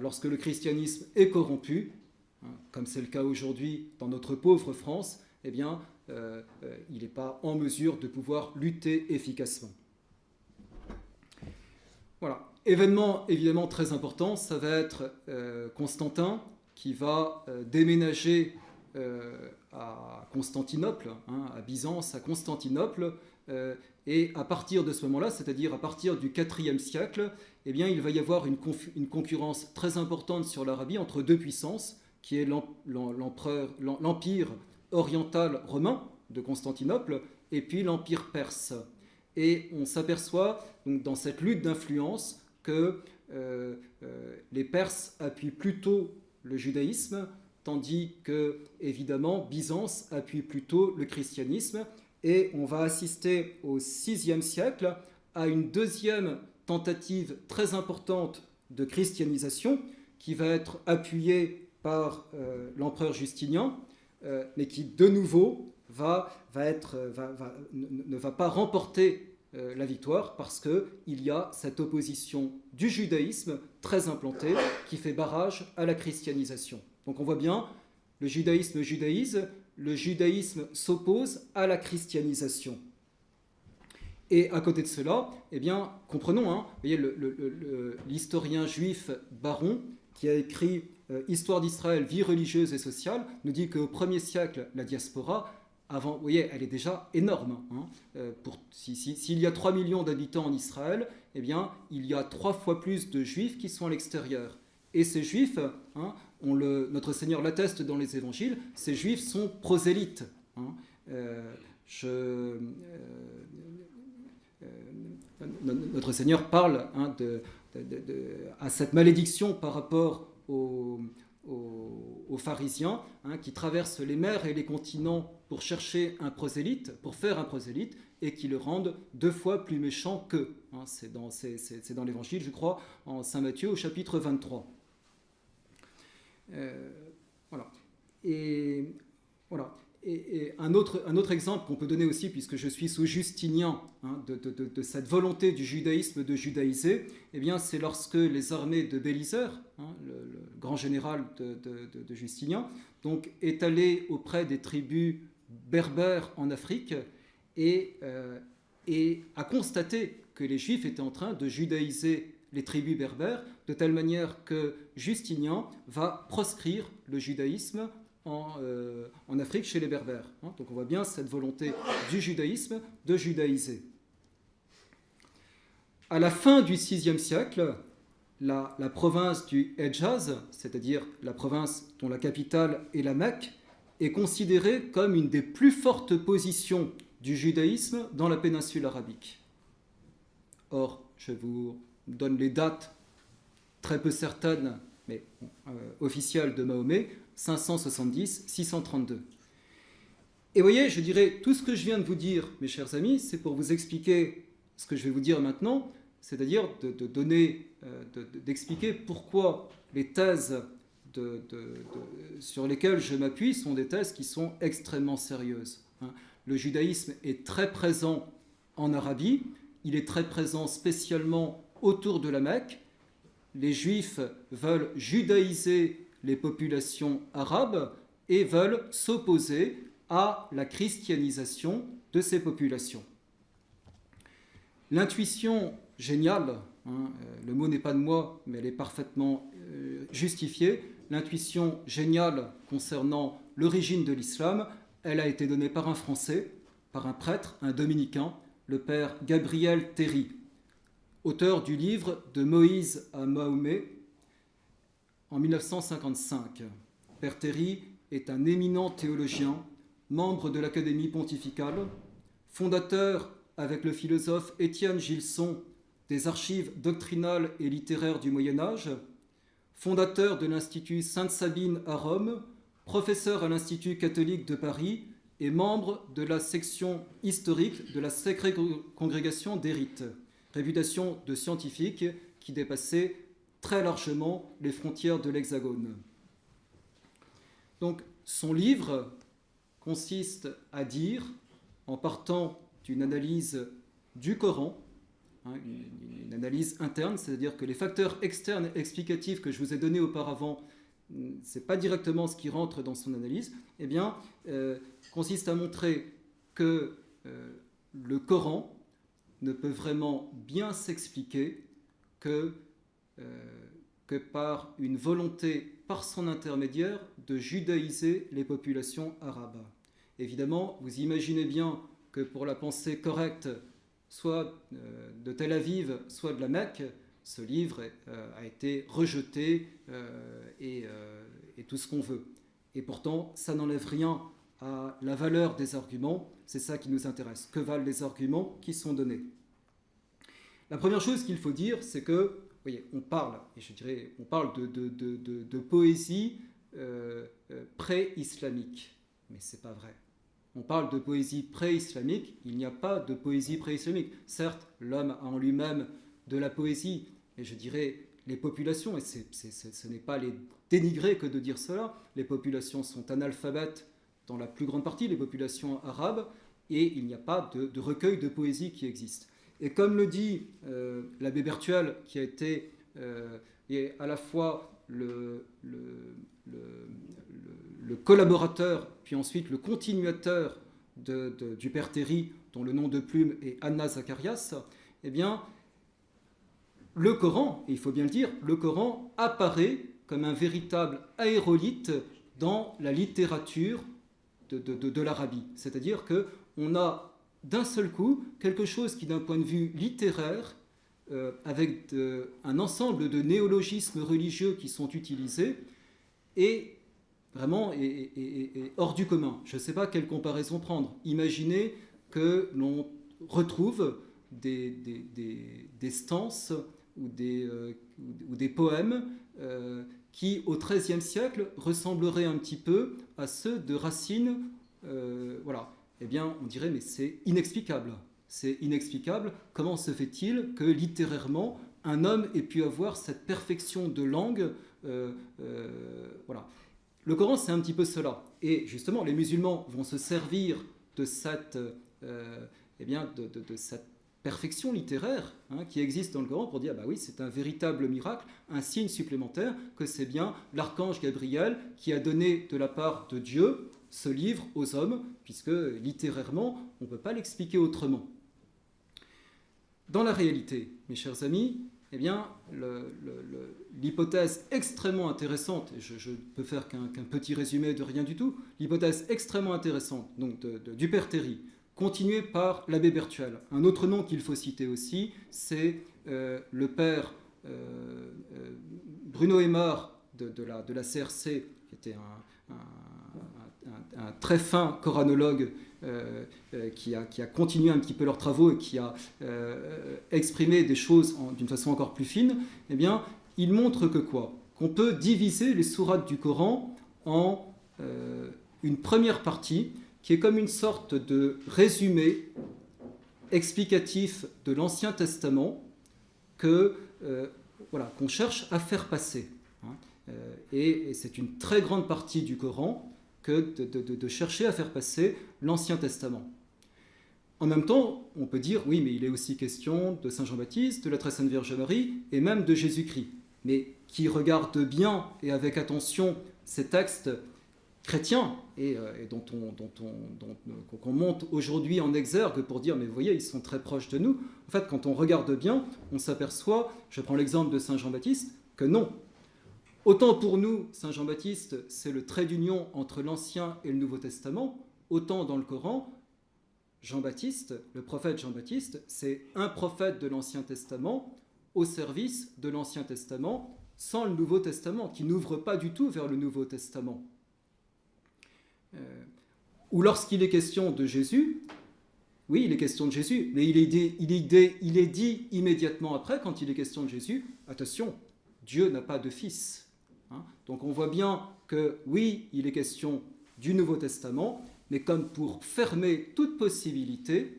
lorsque le christianisme est corrompu, comme c'est le cas aujourd'hui dans notre pauvre France, eh bien, il n'est pas en mesure de pouvoir lutter efficacement. Voilà. Événement évidemment très important, ça va être Constantin qui va déménager à Constantinople, à Byzance, à Constantinople, et à partir de ce moment-là, c'est-à-dire à partir du IVe siècle, eh bien, il va y avoir une concurrence très importante sur l'Arabie entre deux puissances, qui est l'empire oriental romain de Constantinople et puis l'empire perse. Et on s'aperçoit donc, dans cette lutte d'influence que les Perses appuient plutôt le judaïsme, tandis que, évidemment, Byzance appuie plutôt le christianisme. Et on va assister au VIe siècle à une deuxième tentative très importante de christianisation qui va être appuyée par l'empereur Justinien, mais qui, de nouveau, ne va pas remporter la victoire parce qu'il y a cette opposition du judaïsme très implantée qui fait barrage à la christianisation. Donc on voit bien, le judaïsme judaïse, le judaïsme s'oppose à la christianisation. Et à côté de cela, eh bien, comprenons, vous voyez, l'historien juif Baron, qui a écrit Histoire d'Israël, vie religieuse et sociale, nous dit qu'au 1er siècle, la diaspora, vous voyez, elle est déjà énorme. S'il y a 3 millions d'habitants en Israël, eh bien, il y a 3 fois plus de juifs qui sont à l'extérieur. Et ces juifs, notre Seigneur l'atteste dans les évangiles, ces juifs sont prosélytes. Notre Seigneur parle à cette malédiction par rapport aux pharisiens qui traversent les mers et les continents pour chercher un prosélyte, pour faire un prosélyte, et qui le rendent 2 fois plus méchant qu'eux. C'est dans l'évangile, je crois, en Saint Matthieu au chapitre 23. Voilà. Et un autre exemple qu'on peut donner aussi, puisque je suis sous Justinien, de cette volonté du judaïsme de judaïser, eh bien, c'est lorsque les armées de Bélisaire, le grand général de Justinien, donc, est allé auprès des tribus berbères en Afrique et a constaté que les Juifs étaient en train de judaïser les tribus berbères, de telle manière que Justinien va proscrire le judaïsme en Afrique chez les Berbères. Donc on voit bien cette volonté du judaïsme de judaïser. À la fin du VIe siècle, la province du Hedjaz, c'est-à-dire la province dont la capitale est la Mecque, est considérée comme une des plus fortes positions du judaïsme dans la péninsule arabique. Or, je vous donne les dates très peu certaines, mais officielles de Mahomet, 570-632. Et vous voyez, je dirais, tout ce que je viens de vous dire, mes chers amis, c'est pour vous expliquer ce que je vais vous dire maintenant, c'est-à-dire d'expliquer pourquoi les thèses sur lesquelles je m'appuie sont des thèses qui sont extrêmement sérieuses. Le judaïsme est très présent en Arabie, il est très présent spécialement autour de la Mecque. Les Juifs veulent judaïser les populations arabes et veulent s'opposer à la christianisation de ces populations. L'intuition géniale, le mot n'est pas de moi, mais elle est parfaitement justifiée, l'intuition géniale concernant l'origine de l'islam, elle a été donnée par un Français, par un prêtre, un dominicain, le père Gabriel Théry, auteur du livre « De Moïse à Mahomet » en 1955. Père Théry est un éminent théologien, membre de l'Académie pontificale, fondateur avec le philosophe Étienne Gilson des archives doctrinales et littéraires du Moyen-Âge, fondateur de l'Institut Sainte-Sabine à Rome, professeur à l'Institut catholique de Paris et membre de la section historique de la Sacrée Congrégation des Rites, réputation de scientifique qui dépassait très largement les frontières de l'Hexagone. Donc, son livre consiste à dire, en partant d'une analyse du Coran, une analyse interne, c'est-à-dire que les facteurs externes explicatifs que je vous ai donnés auparavant, ce n'est pas directement ce qui rentre dans son analyse, eh bien, consiste à montrer que le Coran ne peut vraiment bien s'expliquer que par une volonté, par son intermédiaire, de judaïser les populations arabes. Évidemment, vous imaginez bien que pour la pensée correcte, soit de Tel Aviv, soit de la Mecque, ce livre a été rejeté et tout ce qu'on veut. Et pourtant, ça n'enlève rien à la valeur des arguments. C'est ça qui nous intéresse. Que valent les arguments qui sont donnés ? La première chose qu'il faut dire, c'est que voyez, on parle, et je dirais, on parle de poésie pré-islamique, mais c'est pas vrai. On parle de poésie pré-islamique, il n'y a pas de poésie pré-islamique. Certes, l'homme a en lui-même de la poésie, et je dirais les populations, et ce n'est pas les dénigrer que de dire cela, les populations sont analphabètes dans la plus grande partie, les populations arabes, et il n'y a pas de recueil de poésie qui existe. Et comme le dit l'abbé Berthuel, qui a été à la fois le collaborateur, puis ensuite le continuateur du père Théry, dont le nom de plume est Anna Zacharias, eh bien, le Coran, et il faut bien le dire, le Coran apparaît comme un véritable aérolithe dans la littérature de l'Arabie. C'est-à-dire qu'on a d'un seul coup quelque chose qui, d'un point de vue littéraire, avec un ensemble de néologismes religieux qui sont utilisés, est vraiment est hors du commun. Je ne sais pas quelle comparaison prendre. Imaginez que l'on retrouve des stances ou des poèmes qui, au XIIIe siècle, ressembleraient un petit peu à ceux de Racine. Voilà. Eh bien, on dirait, mais c'est inexplicable. C'est inexplicable. Comment se fait-il que, littérairement, un homme ait pu avoir cette perfection de langue voilà. Le Coran, c'est un petit peu cela. Et justement, les musulmans vont se servir de cette, de cette perfection littéraire qui existe dans le Coran pour dire, bah oui, c'est un véritable miracle, un signe supplémentaire que c'est bien l'archange Gabriel qui a donné de la part de Dieu ce livre aux hommes, puisque littérairement, on ne peut pas l'expliquer autrement. Dans la réalité, mes chers amis, eh bien, l'hypothèse extrêmement intéressante, et je ne peux faire qu'un petit résumé de rien du tout, l'hypothèse extrêmement intéressante donc du père Théry, continuée par l'abbé Berthuel. Un autre nom qu'il faut citer aussi, c'est le père Bruno Aymar de la CRC, qui était un très fin coranologue qui a continué un petit peu leurs travaux et qui a exprimé des choses d'une façon encore plus fine, eh bien, il montre que quoi ? Qu'on peut diviser les sourates du Coran en une première partie qui est comme une sorte de résumé explicatif de l'Ancien Testament qu'on cherche à faire passer. Et c'est une très grande partie du Coran que de chercher à faire passer l'Ancien Testament. En même temps, on peut dire, oui, mais il est aussi question de Saint Jean-Baptiste, de la Très Sainte Vierge Marie, et même de Jésus-Christ. Mais qui regarde bien et avec attention ces textes chrétiens, et qu'on monte aujourd'hui en exergue pour dire, mais vous voyez, ils sont très proches de nous. En fait, quand on regarde bien, on s'aperçoit, je prends l'exemple de Saint Jean-Baptiste, que non. Autant pour nous, Saint Jean-Baptiste, c'est le trait d'union entre l'Ancien et le Nouveau Testament, autant dans le Coran, Jean-Baptiste, le prophète Jean-Baptiste, c'est un prophète de l'Ancien Testament au service de l'Ancien Testament, sans le Nouveau Testament, qui n'ouvre pas du tout vers le Nouveau Testament. Ou lorsqu'il est question de Jésus, oui, il est question de Jésus, mais il est dit immédiatement après, quand il est question de Jésus, attention, Dieu n'a pas de fils. Donc on voit bien que oui, il est question du Nouveau Testament, mais comme pour fermer toute possibilité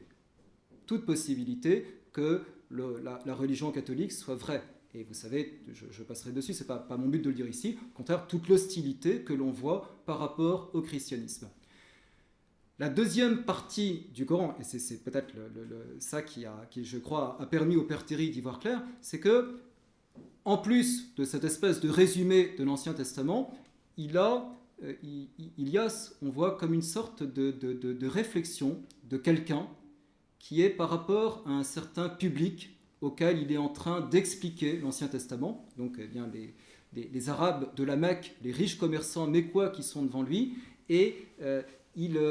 que la religion catholique soit vraie. Et vous savez, je passerai dessus, ce n'est pas mon but de le dire ici, au contraire, toute l'hostilité que l'on voit par rapport au christianisme. La deuxième partie du Coran, et c'est peut-être ça qui, je crois, a permis au père Théry d'y voir clair, c'est que, en plus de cette espèce de résumé de l'Ancien Testament, il y a, on voit comme une sorte de réflexion de quelqu'un qui est par rapport à un certain public auquel il est en train d'expliquer l'Ancien Testament. Donc, eh bien, les Arabes de la Mecque, les riches commerçants mécois qui sont devant lui, et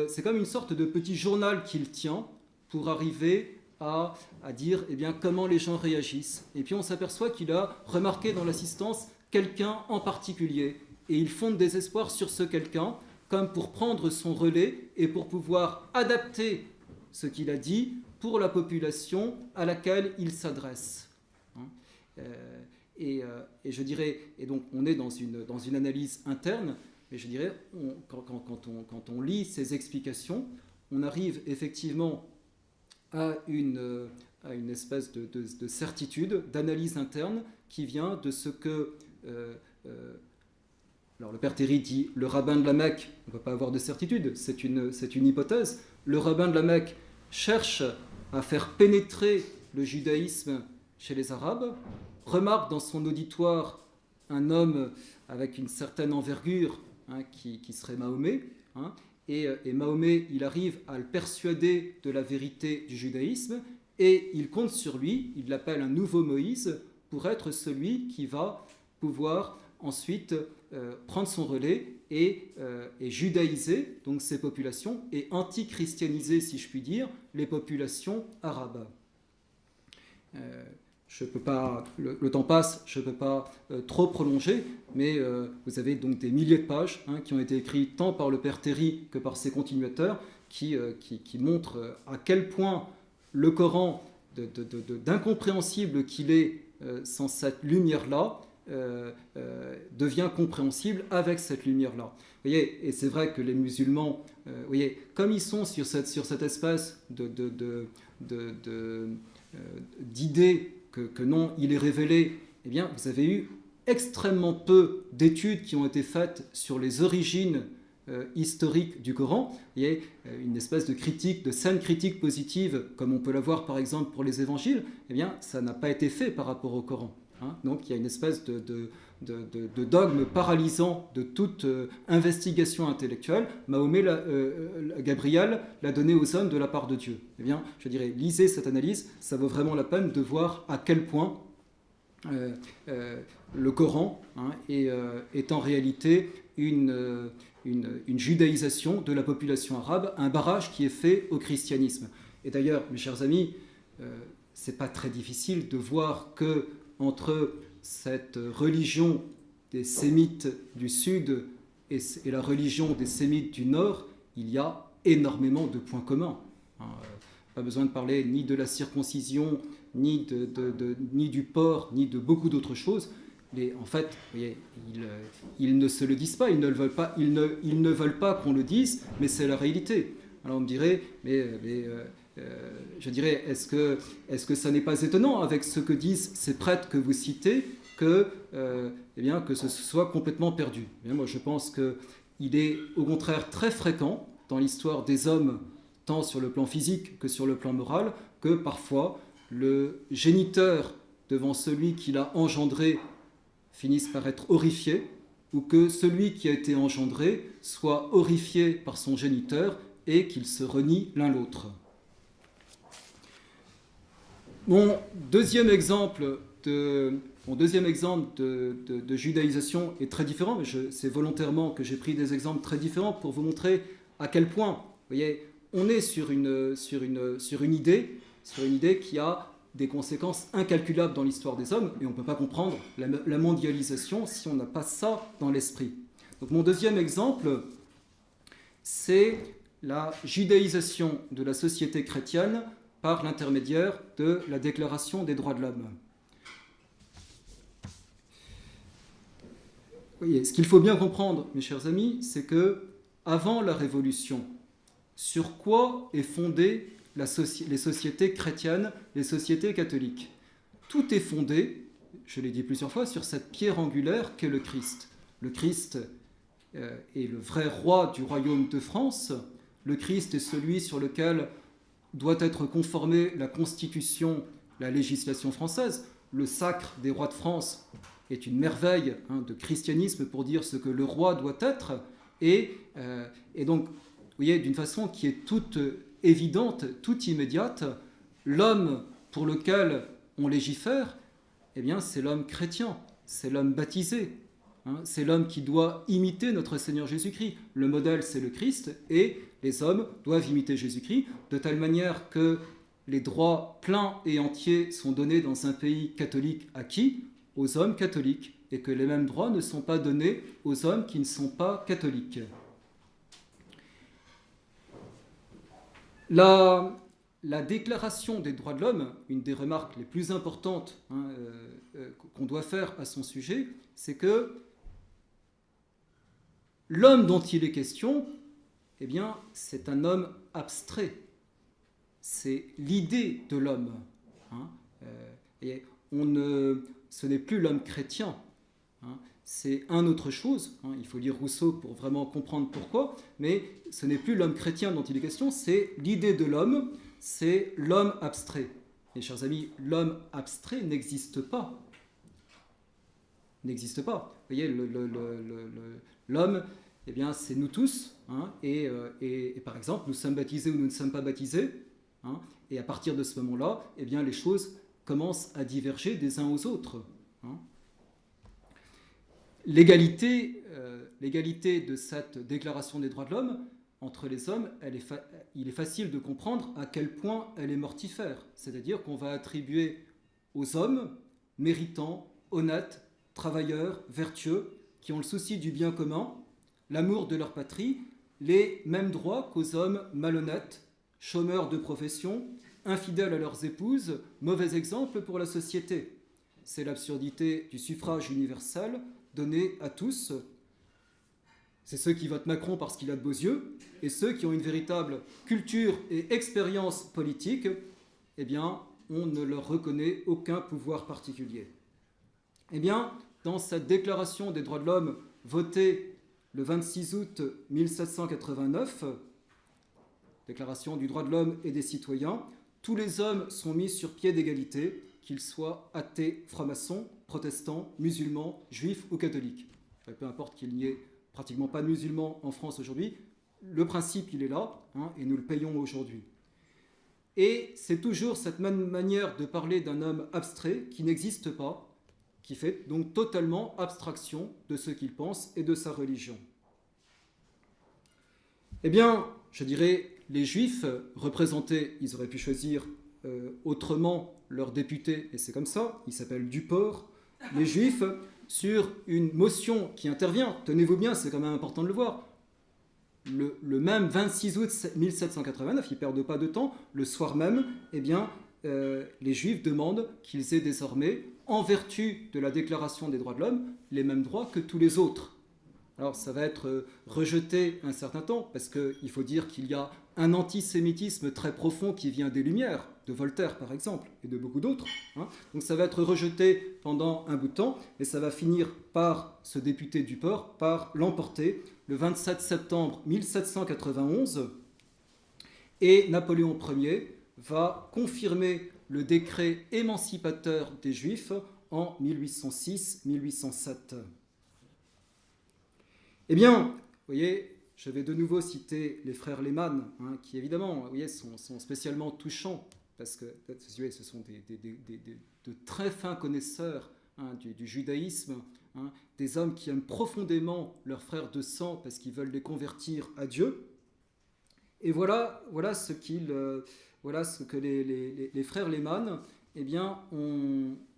c'est comme une sorte de petit journal qu'il tient pour arriver à dire eh bien, comment les gens réagissent. Et puis on s'aperçoit qu'il a remarqué dans l'assistance quelqu'un en particulier. Et il fonde des espoirs sur ce quelqu'un, comme pour prendre son relais et pour pouvoir adapter ce qu'il a dit pour la population à laquelle il s'adresse. et je dirais, et donc on est dans une analyse interne, mais je dirais, quand on lit ces explications, on arrive effectivement à une espèce de certitude, d'analyse interne qui vient de ce que... alors le père Terry dit le rabbin de la Mecque, on ne peut pas avoir de certitude, c'est une hypothèse. Le rabbin de la Mecque cherche à faire pénétrer le judaïsme chez les Arabes, remarque dans son auditoire un homme avec une certaine envergure, qui serait Mahomet, et Mahomet, il arrive à le persuader de la vérité du judaïsme, et il compte sur lui, il l'appelle un nouveau Moïse, pour être celui qui va pouvoir ensuite prendre son relais et judaïser donc ces populations et anti-christianiser, si je puis dire, les populations arabes. Je peux pas, le temps passe, je ne peux pas trop prolonger, mais vous avez donc des milliers de pages qui ont été écrites tant par le père Terry que par ses continuateurs qui montrent à quel point le Coran, d'incompréhensible qu'il est sans cette lumière-là, devient compréhensible avec cette lumière-là. Vous voyez, et c'est vrai que les musulmans, vous voyez, comme ils sont sur cette espèce d'idée que non, il est révélé, eh bien, vous avez eu extrêmement peu d'études qui ont été faites sur les origines historiques du Coran. Il y a une espèce de critique, de scène critique positive, comme on peut l'avoir par exemple pour les évangiles, eh bien, ça n'a pas été fait par rapport au Coran. Donc il y a une espèce de dogme paralysant de toute investigation intellectuelle. Mahomet, Gabriel l'a donné aux hommes de la part de Dieu. Eh bien, je dirais, lisez cette analyse, ça vaut vraiment la peine de voir à quel point le Coran est en réalité une judaïsation de la population arabe, un barrage qui est fait au christianisme. Et d'ailleurs, mes chers amis, c'est pas très difficile de voir que entre cette religion des Sémites du Sud et la religion des Sémites du Nord, il y a énormément de points communs. Pas besoin de parler ni de la circoncision, ni du porc, ni de beaucoup d'autres choses. Mais en fait, vous voyez, ils ne se le disent pas, ils ne veulent pas qu'on le dise, mais c'est la réalité. Alors on me dirait, je dirais, est-ce que ça n'est pas étonnant avec ce que disent ces prêtres que vous citez que ce soit complètement perdu? Eh bien, moi, je pense qu'il est au contraire très fréquent dans l'histoire des hommes, tant sur le plan physique que sur le plan moral, que parfois le géniteur devant celui qui l'a engendré finisse par être horrifié, ou que celui qui a été engendré soit horrifié par son géniteur et qu'ils se renient l'un l'autre. Mon deuxième exemple de judaïsation est très différent, mais c'est volontairement que j'ai pris des exemples très différents pour vous montrer à quel point, vous voyez, on est sur une idée qui a des conséquences incalculables dans l'histoire des hommes, et on ne peut pas comprendre la mondialisation si on n'a pas ça dans l'esprit. Donc mon deuxième exemple, c'est la judaïsation de la société chrétienne par l'intermédiaire de la Déclaration des droits de l'homme. Vous voyez, ce qu'il faut bien comprendre, mes chers amis, c'est que avant la Révolution, sur quoi est fondée les sociétés chrétiennes, les sociétés catholiques? Tout est fondé, je l'ai dit plusieurs fois, sur cette pierre angulaire qu'est le Christ. Le Christ est le vrai roi du royaume de France. Le Christ est celui sur lequel doit être conformée la Constitution, la législation française. Le sacre des rois de France est une merveille de christianisme pour dire ce que le roi doit être. Et donc, vous voyez, d'une façon qui est toute évidente, toute immédiate, l'homme pour lequel on légifère, eh bien, c'est l'homme chrétien, c'est l'homme baptisé, c'est l'homme qui doit imiter notre Seigneur Jésus-Christ. Le modèle, c'est le Christ, et les hommes doivent imiter Jésus-Christ, de telle manière que les droits pleins et entiers sont donnés dans un pays catholique à qui? Aux hommes catholiques, et que les mêmes droits ne sont pas donnés aux hommes qui ne sont pas catholiques. La la Déclaration des droits de l'homme, une des remarques les plus importantes qu'on doit faire à son sujet, c'est que l'homme dont il est question, eh bien, c'est un homme abstrait. C'est l'idée de l'homme. Et ce n'est plus l'homme chrétien. C'est un autre chose. Il faut lire Rousseau pour vraiment comprendre pourquoi. Mais ce n'est plus l'homme chrétien dont il est question, c'est l'idée de l'homme, c'est l'homme abstrait. Et chers amis, l'homme abstrait n'existe pas. N'existe pas. Vous voyez, l'homme, eh bien, c'est nous tous. Et par exemple, nous sommes baptisés ou nous ne sommes pas baptisés. Et à partir de ce moment-là, eh bien, les choses commencent à diverger des uns aux autres. L'égalité de cette déclaration des droits de l'homme entre les hommes, il est facile de comprendre à quel point elle est mortifère. C'est-à-dire qu'on va attribuer aux hommes méritants, honnêtes, travailleurs, vertueux, qui ont le souci du bien commun, l'amour de leur patrie, les mêmes droits qu'aux hommes malhonnêtes, chômeurs de profession, infidèles à leurs épouses, mauvais exemple pour la société. C'est l'absurdité du suffrage universel donné à tous. C'est ceux qui votent Macron parce qu'il a de beaux yeux, et ceux qui ont une véritable culture et expérience politique, eh bien, on ne leur reconnaît aucun pouvoir particulier. Eh bien, dans cette déclaration des droits de l'homme votée le 26 août 1789, déclaration du droit de l'homme et des citoyens, tous les hommes sont mis sur pied d'égalité, qu'ils soient athées, francs-maçons, protestants, musulmans, juifs ou catholiques. Peu importe qu'il n'y ait pratiquement pas de musulmans en France aujourd'hui, le principe il est là, et nous le payons aujourd'hui. Et c'est toujours cette même manière de parler d'un homme abstrait qui n'existe pas, qui fait donc totalement abstraction de ce qu'il pense et de sa religion. Eh bien, je dirais, les Juifs représentés, ils auraient pu choisir autrement leur député, et c'est comme ça, il s'appelle Duport. Les Juifs, sur une motion qui intervient, tenez-vous bien, c'est quand même important de le voir, le même 26 août 1789, ils ne perdent pas de temps, le soir même, eh bien, les Juifs demandent qu'ils aient désormais, en vertu de la Déclaration des droits de l'homme, les mêmes droits que tous les autres. Alors ça va être rejeté un certain temps, parce qu'il faut dire qu'il y a un antisémitisme très profond qui vient des Lumières, de Voltaire par exemple, et de beaucoup d'autres. Donc ça va être rejeté pendant un bout de temps, et ça va finir par, ce député Duport, par l'emporter le 27 septembre 1791, et Napoléon Ier va confirmer le décret émancipateur des Juifs en 1806-1807. Eh bien, vous voyez, je vais de nouveau citer les frères Lehmann, qui évidemment, vous voyez, sont spécialement touchants, parce que ce sont de très fins connaisseurs du judaïsme, des hommes qui aiment profondément leurs frères de sang parce qu'ils veulent les convertir à Dieu. Et voilà ce que les frères Lehmann, eh bien,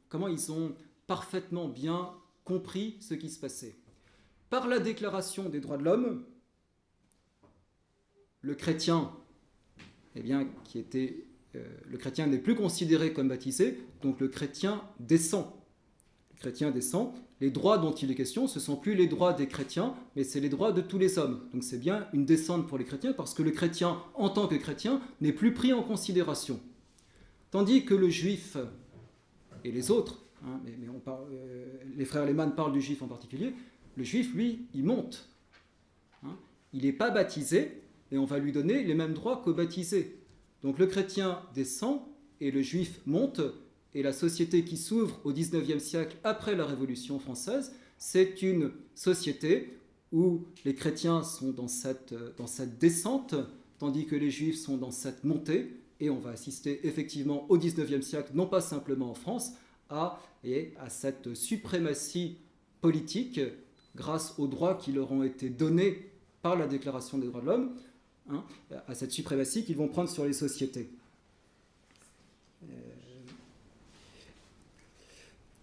comment ils ont parfaitement bien compris ce qui se passait. Par la Déclaration des droits de l'homme, le chrétien, eh bien, le chrétien n'est plus considéré comme baptisé, donc le chrétien descend. Le chrétien descend. Les droits dont il est question, ce ne sont plus les droits des chrétiens, mais c'est les droits de tous les hommes. Donc c'est bien une descente pour les chrétiens, parce que le chrétien, en tant que chrétien, n'est plus pris en considération. Tandis que le juif et les autres, les frères Lehmann parlent du juif en particulier, le juif, lui, il monte. Il n'est pas baptisé, et on va lui donner les mêmes droits qu'au baptisé. Donc le chrétien descend, et le juif monte, et la société qui s'ouvre au XIXe siècle après la Révolution française, c'est une société où les chrétiens sont dans cette descente, tandis que les juifs sont dans cette montée, et on va assister effectivement au XIXe siècle, non pas simplement en France, à cette suprématie politique grâce aux droits qui leur ont été donnés par la Déclaration des droits de l'homme, à cette suprématie qu'ils vont prendre sur les sociétés.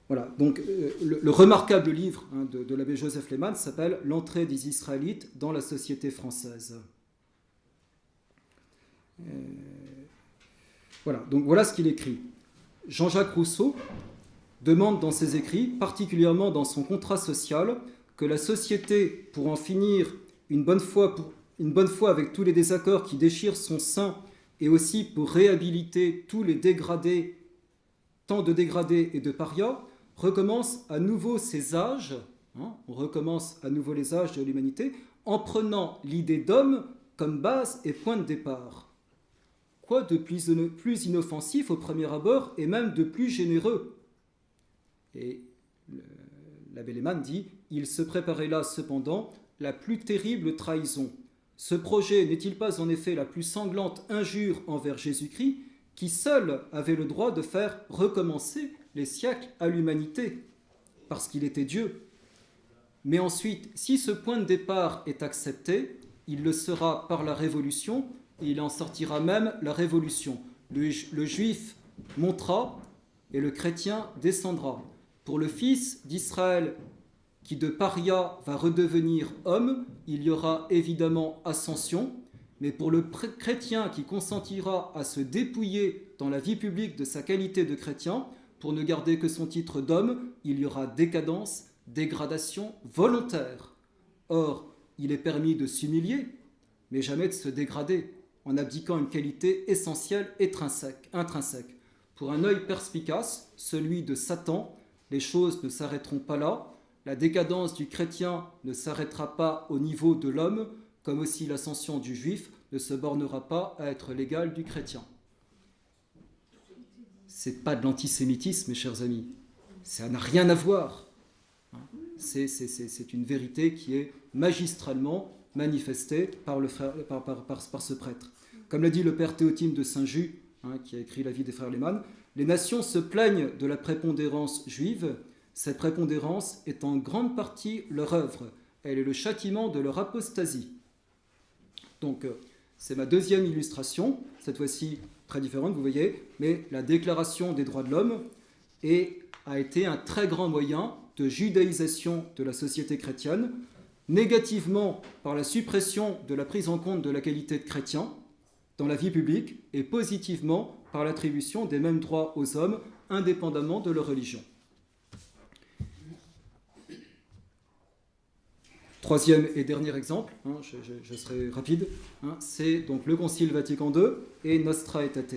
Voilà, donc le remarquable livre de l'abbé Joseph Lehmann s'appelle « L'entrée des Israélites dans la société française ». Voilà, donc voilà ce qu'il écrit. Jean-Jacques Rousseau demande dans ses écrits, particulièrement dans son contrat social, que la société, pour en finir une bonne fois avec tous les désaccords qui déchirent son sein, et aussi pour réhabiliter tous les dégradés, tant de dégradés et de parias, recommence à nouveau ses âges, on recommence à nouveau les âges de l'humanité, en prenant l'idée d'homme comme base et point de départ. Quoi de plus inoffensif au premier abord et même de plus généreux? Et l'abbé Lehmann dit « Il se préparait là cependant la plus terrible trahison. Ce projet n'est-il pas en effet la plus sanglante injure envers Jésus-Christ, qui seul avait le droit de faire recommencer les siècles à l'humanité, parce qu'il était Dieu. Mais ensuite, si ce point de départ est accepté, il le sera par la Révolution, et il en sortira même la Révolution. Le juif montera et le chrétien descendra. Pour le fils d'Israël qui de paria va redevenir homme, il y aura évidemment ascension, mais pour le chrétien qui consentira à se dépouiller dans la vie publique de sa qualité de chrétien, pour ne garder que son titre d'homme, il y aura décadence, dégradation volontaire. Or, il est permis de s'humilier, mais jamais de se dégrader, en abdiquant une qualité essentielle, intrinsèque. Pour un œil perspicace, celui de Satan, les choses ne s'arrêteront pas là. La décadence du chrétien ne s'arrêtera pas au niveau de l'homme, comme aussi l'ascension du juif ne se bornera pas à être l'égale du chrétien. C'est pas de l'antisémitisme, mes chers amis. Ça n'a rien à voir. C'est une vérité qui est magistralement manifestée par ce prêtre. Comme l'a dit le père Théotime de Saint-Just, qui a écrit la vie des frères Lehmann, les nations se plaignent de la prépondérance juive. Cette prépondérance est en grande partie leur œuvre. Elle est le châtiment de leur apostasie. Donc, c'est ma deuxième illustration, cette fois-ci très différente, vous voyez, mais la Déclaration des droits de l'homme a été un très grand moyen de judaïsation de la société chrétienne, négativement par la suppression de la prise en compte de la qualité de chrétien dans la vie publique et positivement par l'attribution des mêmes droits aux hommes indépendamment de leur religion. Troisième et dernier exemple, je serai rapide, c'est donc le Concile Vatican II et Nostra Aetate.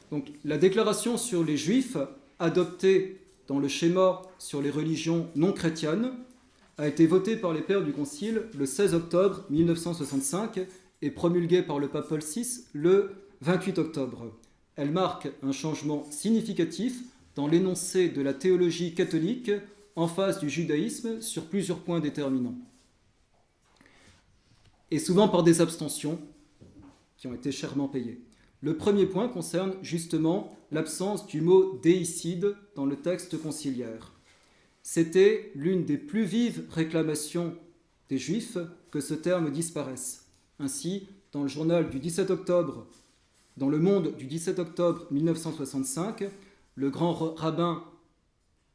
Donc la déclaration sur les Juifs, adoptée dans le schéma sur les religions non chrétiennes, a été votée par les pères du Concile le 16 octobre 1965 et promulguée par le pape Paul VI le 28 octobre. Elle marque un changement significatif dans l'énoncé de la théologie catholique en face du judaïsme sur plusieurs points déterminants. Et souvent par des abstentions qui ont été chèrement payées. Le premier point concerne justement l'absence du mot déicide dans le texte conciliaire. C'était l'une des plus vives réclamations des Juifs que ce terme disparaisse. Ainsi, dans le journal du 17 octobre, dans Le Monde du 17 octobre 1965, le grand rabbin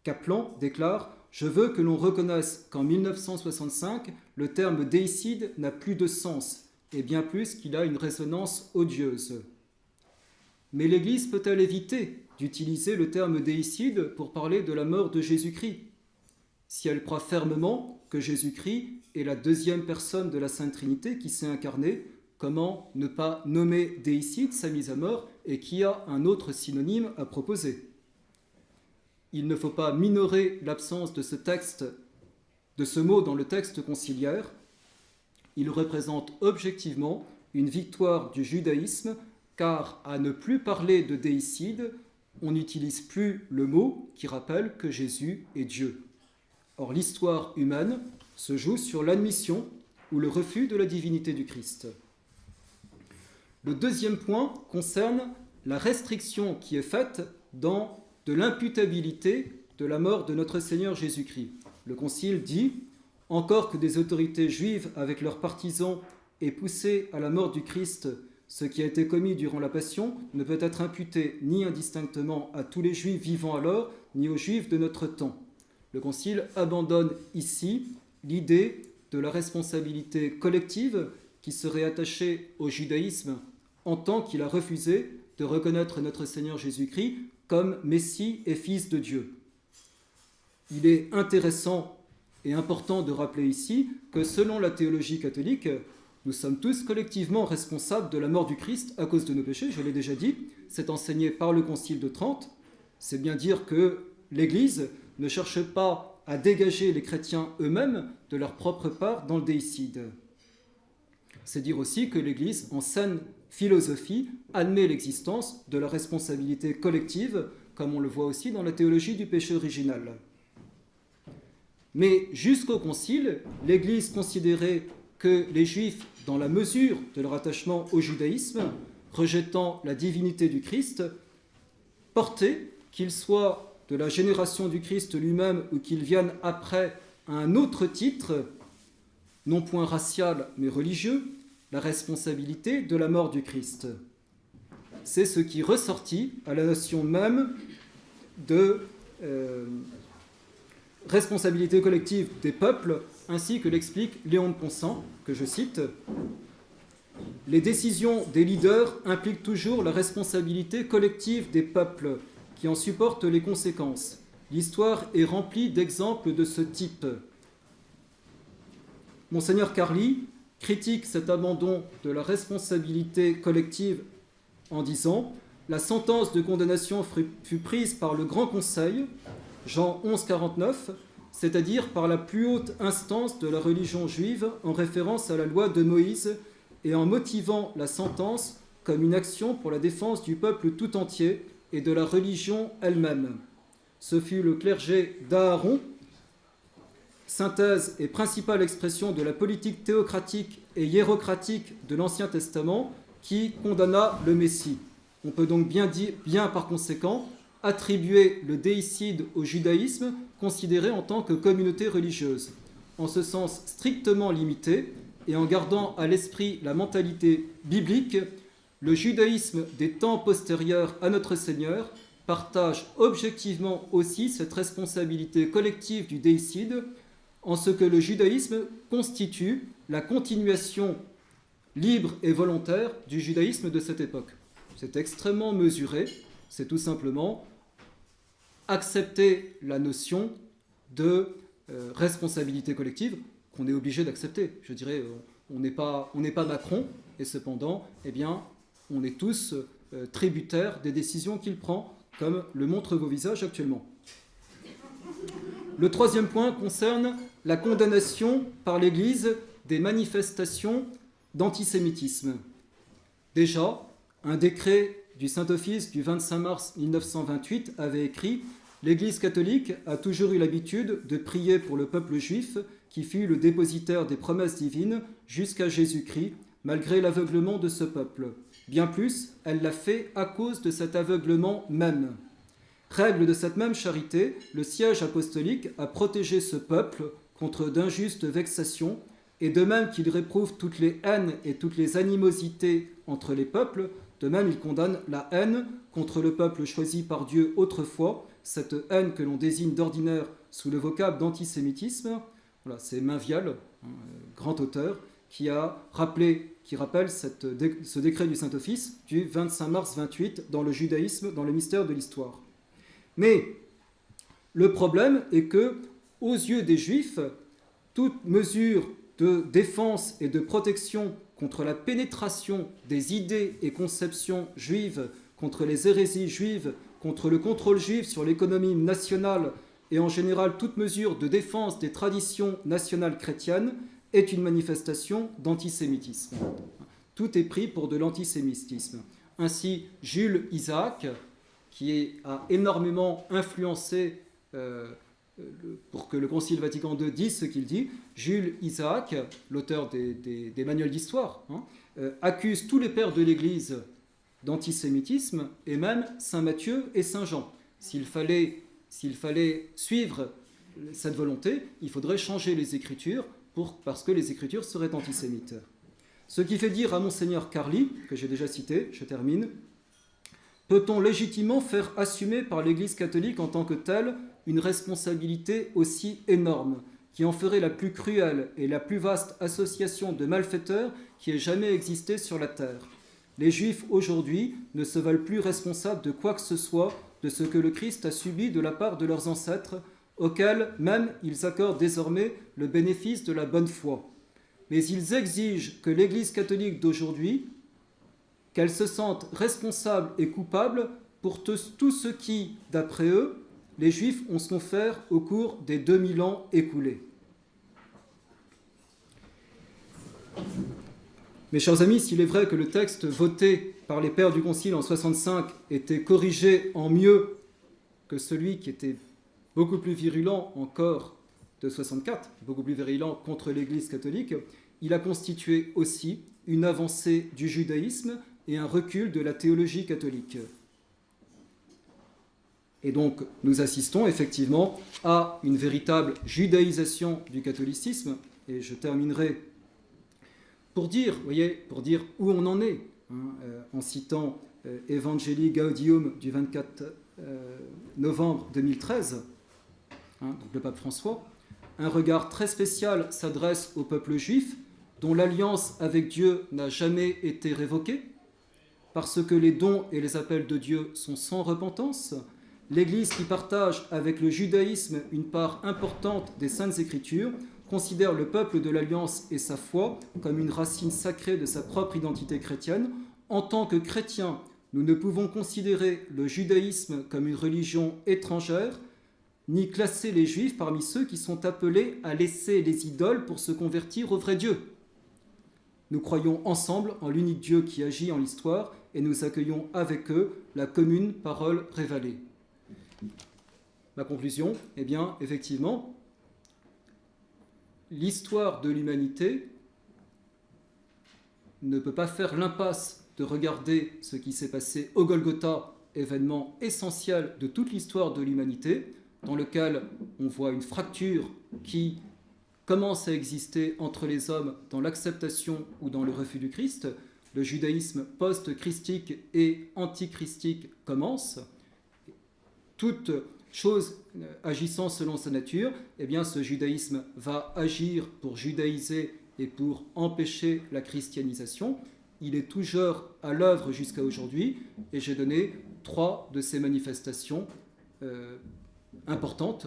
Kaplan déclare « Je veux que l'on reconnaisse qu'en 1965, le terme déicide n'a plus de sens, et bien plus qu'il a une résonance odieuse. » Mais l'Église peut-elle éviter d'utiliser le terme déicide pour parler de la mort de Jésus-Christ? Si elle croit fermement que Jésus-Christ est la deuxième personne de la Sainte Trinité qui s'est incarnée, comment ne pas nommer déicide sa mise à mort et qui a un autre synonyme à proposer? Il ne faut pas minorer l'absence de ce mot dans le texte conciliaire. Il représente objectivement une victoire du judaïsme, car à ne plus parler de déicide, on n'utilise plus le mot qui rappelle que Jésus est Dieu. Or, l'histoire humaine se joue sur l'admission ou le refus de la divinité du Christ. Le deuxième point concerne la restriction qui est faite dans de l'imputabilité de la mort de notre Seigneur Jésus-Christ. Le Concile dit « Encore que des autorités juives avec leurs partisans aient poussé à la mort du Christ ce qui a été commis durant la Passion ne peut être imputé ni indistinctement à tous les Juifs vivant alors, ni aux Juifs de notre temps. » Le Concile abandonne ici l'idée de la responsabilité collective qui serait attachée au judaïsme en tant qu'il a refusé de reconnaître notre Seigneur Jésus-Christ comme Messie et Fils de Dieu. Il est intéressant et important de rappeler ici que selon la théologie catholique, nous sommes tous collectivement responsables de la mort du Christ à cause de nos péchés, je l'ai déjà dit, c'est enseigné par le Concile de Trente. C'est bien dire que l'Église ne cherche pas à dégager les chrétiens eux-mêmes de leur propre part dans le déicide. C'est dire aussi que l'Église, en saine philosophie, admet l'existence de la responsabilité collective, comme on le voit aussi dans la théologie du péché original. Mais jusqu'au Concile, l'Église considérait que les Juifs, dans la mesure de leur attachement au judaïsme, rejetant la divinité du Christ, portaient, qu'ils soient de la génération du Christ lui-même ou qu'ils viennent après à un autre titre, non point racial mais religieux, la responsabilité de la mort du Christ. C'est ce qui ressortit à la notion même de responsabilité collective des peuples, ainsi que l'explique Léon de Ponsant, que je cite. Les décisions des leaders impliquent toujours la responsabilité collective des peuples qui en supportent les conséquences. L'histoire est remplie d'exemples de ce type. Monseigneur Carli critique cet abandon de la responsabilité collective en disant « La sentence de condamnation fut prise par le Grand Conseil, Jean 11, 49, c'est-à-dire par la plus haute instance de la religion juive en référence à la loi de Moïse et en motivant la sentence comme une action pour la défense du peuple tout entier et de la religion elle-même. Ce fut le clergé d'Aaron, synthèse et principale expression de la politique théocratique et hiérocratique de l'Ancien Testament, qui condamna le Messie. On peut donc bien par conséquent attribuer le déicide au judaïsme considéré en tant que communauté religieuse, en ce sens strictement limité et en gardant à l'esprit la mentalité biblique. Le judaïsme des temps postérieurs à notre Seigneur partage objectivement aussi cette responsabilité collective du déicide, en ce que le judaïsme constitue la continuation libre et volontaire du judaïsme de cette époque. C'est extrêmement mesuré, c'est tout simplement accepter la notion de responsabilité collective qu'on est obligé d'accepter. Je dirais, on n'est pas Macron, et cependant, eh bien, on est tous tributaires des décisions qu'il prend, comme le montrent vos visages actuellement. Le troisième point concerne la condamnation par l'Église des manifestations d'antisémitisme. Déjà, un décret du Saint-Office du 25 mars 1928 avait écrit « L'Église catholique a toujours eu l'habitude de prier pour le peuple juif qui fut le dépositaire des promesses divines jusqu'à Jésus-Christ, malgré l'aveuglement de ce peuple. Bien plus, elle l'a fait à cause de cet aveuglement même. Règle de cette même charité, le siège apostolique a protégé ce peuple contre d'injustes vexations, et de même qu'il réprouve toutes les haines et toutes les animosités entre les peuples, de même il condamne la haine contre le peuple choisi par Dieu autrefois, cette haine que l'on désigne d'ordinaire sous le vocable d'antisémitisme. Voilà, c'est Mainvial, grand auteur, qui rappelle ce décret du Saint-Office du 25 mars 28 dans le judaïsme, dans le mystère de l'histoire. Mais le problème est que, aux yeux des Juifs, toute mesure de défense et de protection contre la pénétration des idées et conceptions juives, contre les hérésies juives, contre le contrôle juif sur l'économie nationale et en général toute mesure de défense des traditions nationales chrétiennes est une manifestation d'antisémitisme. Tout est pris pour de l'antisémitisme. Ainsi, Jules Isaac, qui a énormément influencé pour que le Concile Vatican II dise ce qu'il dit, Jules Isaac, l'auteur des manuels d'histoire, accuse tous les pères de l'Église d'antisémitisme, et même Saint Matthieu et Saint Jean. S'il fallait suivre cette volonté, il faudrait changer les Écritures parce que les Écritures seraient antisémites. Ce qui fait dire à Monseigneur Carli, que j'ai déjà cité, je termine, peut-on légitimement faire assumer par l'Église catholique en tant que telle une responsabilité aussi énorme, qui en ferait la plus cruelle et la plus vaste association de malfaiteurs qui ait jamais existé sur la terre? Les Juifs aujourd'hui ne se veulent plus responsables de quoi que ce soit de ce que le Christ a subi de la part de leurs ancêtres, auxquels même ils accordent désormais le bénéfice de la bonne foi. Mais ils exigent que l'Église catholique d'aujourd'hui, qu'elle se sente responsable et coupable pour tout ce qui, d'après eux, les Juifs ont souffert au cours des 2000 ans écoulés. Mes chers amis, s'il est vrai que le texte voté par les pères du Concile en 65 était corrigé en mieux que celui qui était beaucoup plus virulent encore de 64, beaucoup plus virulent contre l'Église catholique, il a constitué aussi une avancée du judaïsme et un recul de la théologie catholique. Et donc, nous assistons effectivement à une véritable judaïsation du catholicisme, et je terminerai pour dire où on en est, en citant Evangelii Gaudium du 24 novembre 2013, donc le pape François. Un regard très spécial s'adresse au peuple juif, dont l'alliance avec Dieu n'a jamais été révoquée, parce que les dons et les appels de Dieu sont sans repentance. L'Église, qui partage avec le judaïsme une part importante des Saintes Écritures, considère le peuple de l'Alliance et sa foi comme une racine sacrée de sa propre identité chrétienne. En tant que chrétiens, nous ne pouvons considérer le judaïsme comme une religion étrangère, ni classer les Juifs parmi ceux qui sont appelés à laisser les idoles pour se convertir au vrai Dieu. Nous croyons ensemble en l'unique Dieu qui agit en l'histoire et nous accueillons avec eux la commune parole révélée. Ma conclusion, eh bien, effectivement, l'histoire de l'humanité ne peut pas faire l'impasse de regarder ce qui s'est passé au Golgotha, événement essentiel de toute l'histoire de l'humanité, dans lequel on voit une fracture qui commence à exister entre les hommes dans l'acceptation ou dans le refus du Christ. Le judaïsme post-christique et antichristique commence. Toute chose agissant selon sa nature, eh bien ce judaïsme va agir pour judaïser et pour empêcher la christianisation. Il est toujours à l'œuvre jusqu'à aujourd'hui, et j'ai donné 3 de ces manifestations importantes,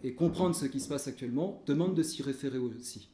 et comprendre ce qui se passe actuellement demande de s'y référer aussi.